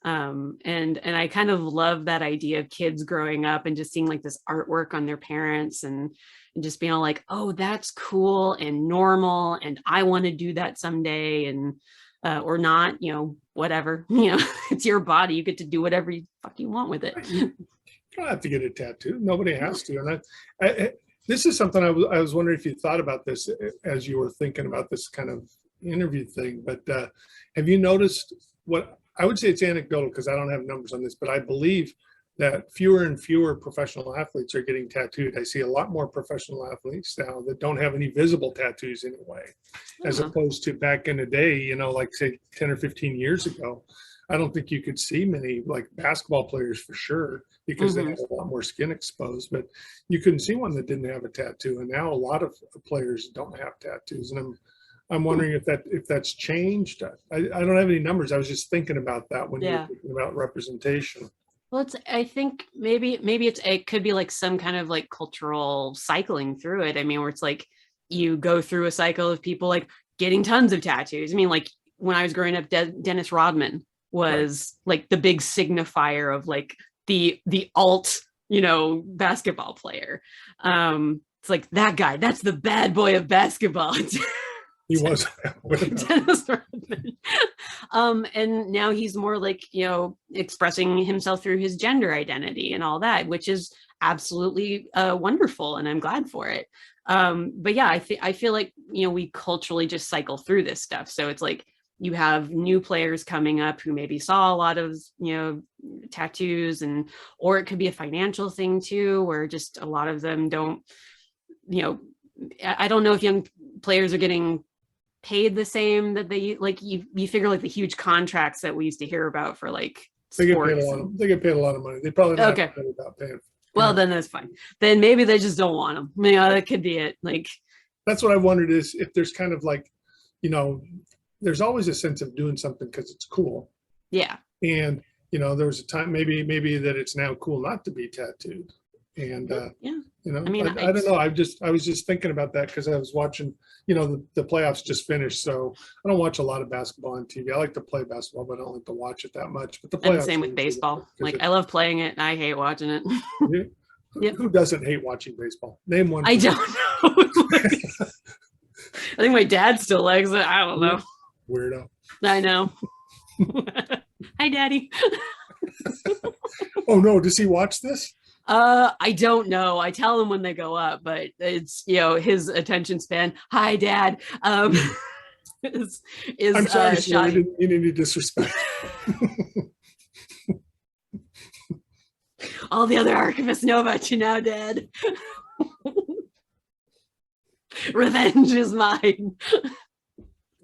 And I kind of love that idea of kids growing up and just seeing like this artwork on their parents and just being all like, "Oh, that's cool and normal and I want to do that someday," and or not, whatever. It's your body, you get to do whatever you fuck you want with it. You don't have to get a tattoo. Nobody has to. And this is something I was wondering if you thought about this as you were thinking about this kind of interview thing, but have you noticed what I would say? It's anecdotal because I don't have numbers on this, but I believe that fewer and fewer professional athletes are getting tattooed. I see a lot more professional athletes now that don't have any visible tattoos anyway, as opposed to back in the day, like say 10 or 15 years ago. I don't think you could see many like basketball players for sure because they had a lot more skin exposed, but you couldn't see one that didn't have a tattoo. And now a lot of players don't have tattoos. And I'm wondering if that's changed. I don't have any numbers. I was just thinking about that when you were thinking about representation. Well, I think maybe it could be like some kind of like cultural cycling through it. I mean, where it's like you go through a cycle of people like getting tons of tattoos. I mean, like when I was growing up, Dennis Rodman was like the big signifier of like the alt, basketball player. It's like that guy, that's the bad boy of basketball. He was Dennis Rodman. And now he's more like, expressing himself through his gender identity and all that, which is absolutely wonderful. And I'm glad for it. But yeah, I feel like, we culturally just cycle through this stuff. So it's like you have new players coming up who maybe saw a lot of, tattoos or it could be a financial thing too, where just a lot of them don't, I don't know if young players are getting paid the same that they like. You figure like the huge contracts that we used to hear about for like they sports. They get paid a lot of money. They probably not okay about paying. Well, then that's fine. Then maybe they just don't want them. That could be it. Like that's what I wondered is if there's kind of like, there's always a sense of doing something because it's cool. Yeah. And there was a time maybe that it's now cool not to be tattooed. And yeah. I mean, I don't know. I was just thinking about that because I was watching, the playoffs just finished. So I don't watch a lot of basketball on TV. I like to play basketball, but I don't like to watch it that much. But the playoffs. And same with baseball. Like I love playing it and I hate watching it. Who doesn't hate watching baseball? Name one. I don't know. I think my dad still likes it. I don't know. Weirdo. I know. Hi, Daddy. Oh no, does he watch this? I don't know. I tell him when they go up, but it's his attention span. Hi, Dad. Is I'm sorry, sir, you didn't mean any disrespect. All the other archivists know about you now, Dad. Revenge is mine.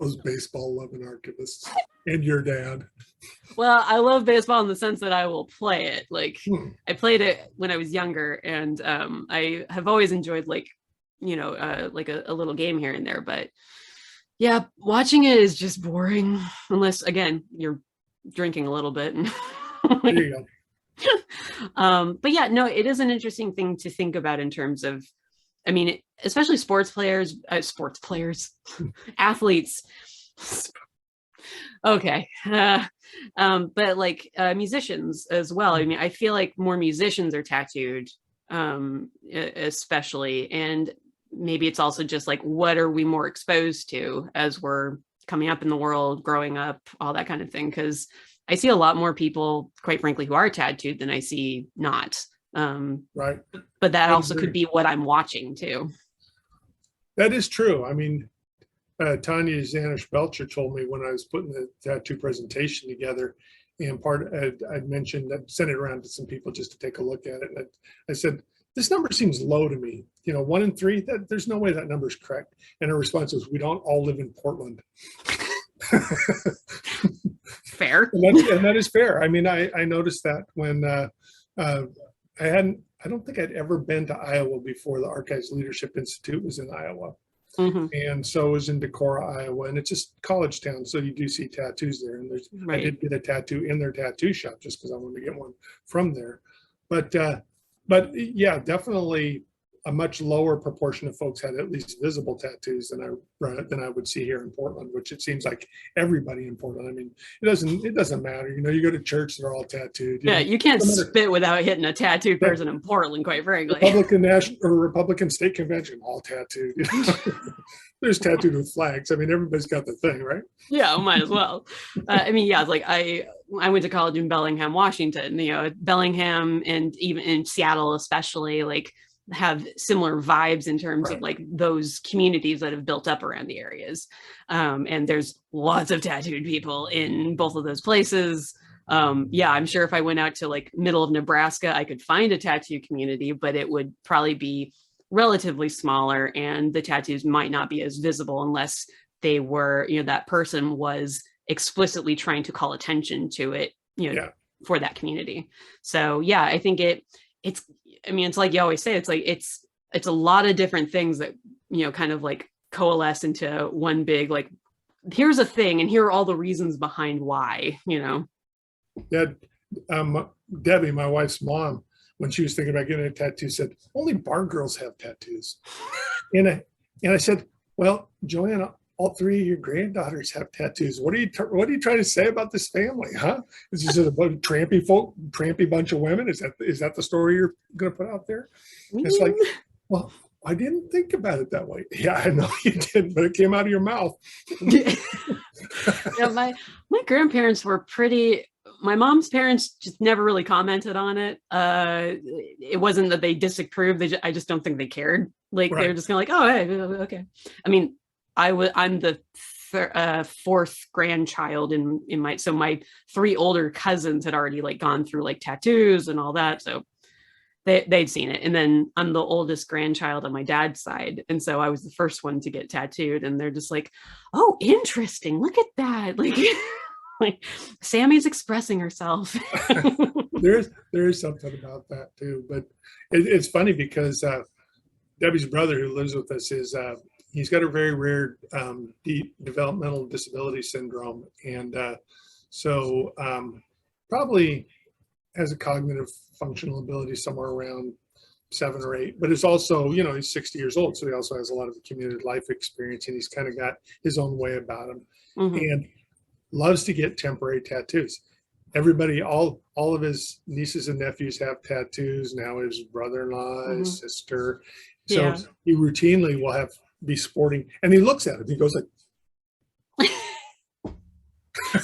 those baseball loving archivists and your dad. Well, I love baseball in the sense that I will play it. Like Hmm. I played it when I was younger, and I have always enjoyed like, like a little game here and there. But yeah, watching it is just boring unless again you're drinking a little bit. There you go. But yeah, no, it is an interesting thing to think about in terms of, I mean, especially sports players, athletes. Okay. But like musicians as well. I mean, I feel like more musicians are tattooed, especially. And maybe it's also just like, what are we more exposed to as we're coming up in the world, growing up, all that kind of thing? Because I see a lot more people, quite frankly, who are tattooed than I see not. Right. But that I also agree. could be what I'm watching too. That is true. I mean, Tanya Zanish Belcher told me when I was putting the tattoo presentation together, and I'd mentioned, I'd sent it around to some people just to take a look at it. And I said, this number seems low to me. 1 in 3, there's no way that number is correct. And her response was, we don't all live in Portland. Fair. And that is fair. I mean, I noticed that when I don't think I'd ever been to Iowa before. The Archives Leadership Institute was in Iowa. Mhm. And so it was in Decorah, Iowa, and it's just college town. So you do see tattoos there. And I Right. did get a tattoo in their tattoo shop just because I wanted to get one from there. But yeah, definitely a much lower proportion of folks had at least visible tattoos than I would see here in Portland, which it seems like everybody in Portland. I mean, it doesn't matter. You go to church, they're all tattooed. Yeah, you can't no matter- spit without hitting a tattooed person in Portland, quite frankly. Republican state convention, all tattooed. There's tattooed with flags. I mean, everybody's got the thing, right? Yeah, might as well. I mean, yeah, like I went to college in Bellingham, Washington. Bellingham and even in Seattle, especially, like have similar vibes in terms of like those communities that have built up around the areas. And there's lots of tattooed people in both of those places. Yeah, I'm sure if I went out to like middle of Nebraska, I could find a tattoo community, but it would probably be relatively smaller, and the tattoos might not be as visible unless they were, that person was explicitly trying to call attention to it, for that community. So yeah, I think it's like you always say, it's like it's a lot of different things that kind of like coalesce into one big, like, here's a thing and here are all the reasons behind why. Yeah. Debbie, my wife's mom, when she was thinking about getting a tattoo, said only bar girls have tattoos. And I said, well, Joanna, all 3 of your granddaughters have tattoos. What are you trying to say about this family, huh? Is this a bunch of trampy bunch of women? Is that the story you're going to put out there? It's like, well, I didn't think about it that way. Yeah, I know you didn't, but it came out of your mouth. Yeah, my grandparents were pretty. My mom's parents just never really commented on it. It wasn't that they disapproved. I just don't think they cared. Like they were just kind of like, oh, hey, okay. I mean, I'm the fourth grandchild in my, so my 3 older cousins had already like gone through like tattoos and all that. So they'd seen it. And then I'm the oldest grandchild on my dad's side. And so I was the first one to get tattooed, and they're just like, oh, interesting. Look at that. Like, like Sammy's expressing herself. there is something about that too. But it's funny because Debbie's brother, who lives with us, he's got a very rare deep developmental disability syndrome, and so probably has a cognitive functional ability somewhere around 7 or 8. But it's also, he's 60 years old, so he also has a lot of accumulated life experience, and he's kind of got his own way about him, and loves to get temporary tattoos. Everybody, all of his nieces and nephews have tattoos now. His brother-in-law, his sister. So he routinely will be sporting, and he looks at him. He goes like,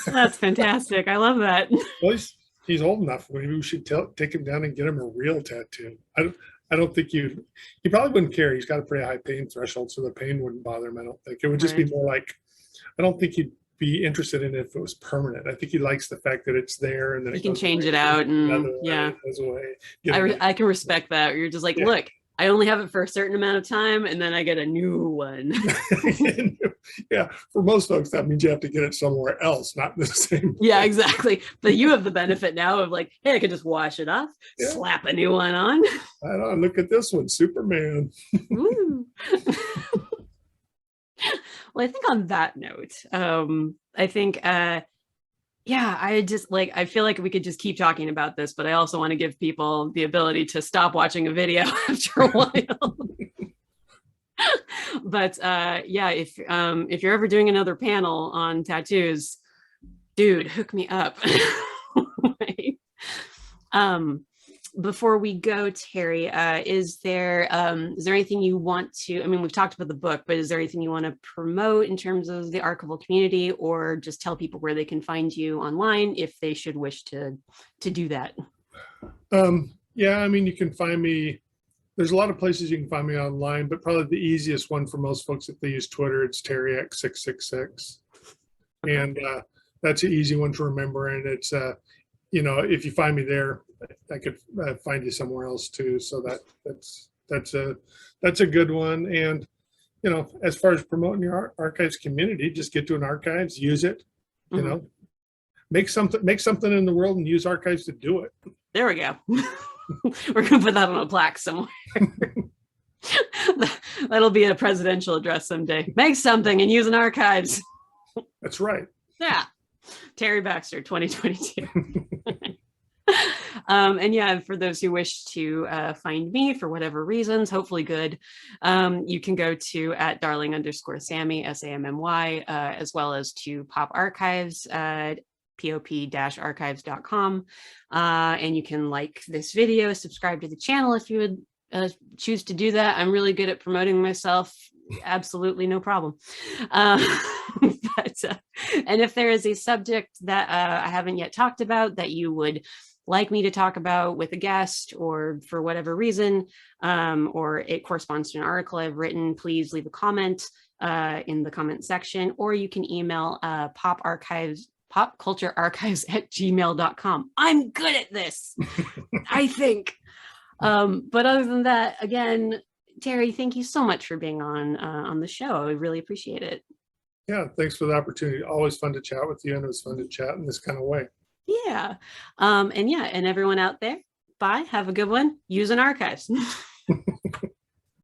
That's fantastic. I love that. well, he's old enough. Maybe we should take him down and get him a real tattoo. I don't think he probably wouldn't care. He's got a pretty high pain threshold, so the pain wouldn't bother him. I don't think it would just be more like, I don't think he'd be interested in it if it was permanent. I think he likes the fact that it's there, and then you can change it out, and yeah, goes away. I can respect that. You're just like, look, I only have it for a certain amount of time and then I get a new one. Yeah, for most folks, that means you have to get it somewhere else, not the same Yeah, place. exactly. But you have the benefit now of like, hey, I could just wash it off, Yeah, slap a new one on. I don't, look at this one, Superman. Woo. Well, I think on that note, I think yeah, I just like, I feel like we could just keep talking about this, but I also want to give people the ability to stop watching a video after a while. But yeah, if you're ever doing another panel on tattoos, dude, hook me up. Right? um Before we go, Terry, is there anything you want to, I mean, we've talked about the book, but is there anything you want to promote in terms of the archival community, or just tell people where they can find you online if they should wish to do that? Yeah, I mean, you can find me. There's a lot of places you can find me online, but probably the easiest one for most folks, if they use Twitter, it's TerryX666, and that's an easy one to remember. And it's you know, if you find me there, I could find you somewhere else too. So that's a good one. And you know, as far as promoting your archives community, just get to an archives, use it. You know, make something in the world, and use archives to do it. There we go. We're gonna put that on a plaque somewhere. That'll be a presidential address someday. Make something and use an archives. That's right. Yeah. Terry Baxter, 2022. And yeah, for those who wish to find me for whatever reasons, hopefully good, you can go to @darling_Sammy, SAMMY, as well as to Pop Archives, pop-archives.com. And you can like this video, subscribe to the channel if you would choose to do that. I'm really good at promoting myself. Absolutely no problem. And if there is a subject that I haven't yet talked about that you would like me to talk about with a guest, or for whatever reason, or it corresponds to an article I've written, please leave a comment in the comment section, or you can email popculturearchives@gmail.com. I'm good at this, I think. But other than that, again, Terry, thank you so much for being on the show. I really appreciate it. Yeah, thanks for the opportunity. Always fun to chat with you, and it was fun to chat in this kind of way. Yeah. And yeah, and everyone out there, bye. Have a good one. Use an archives.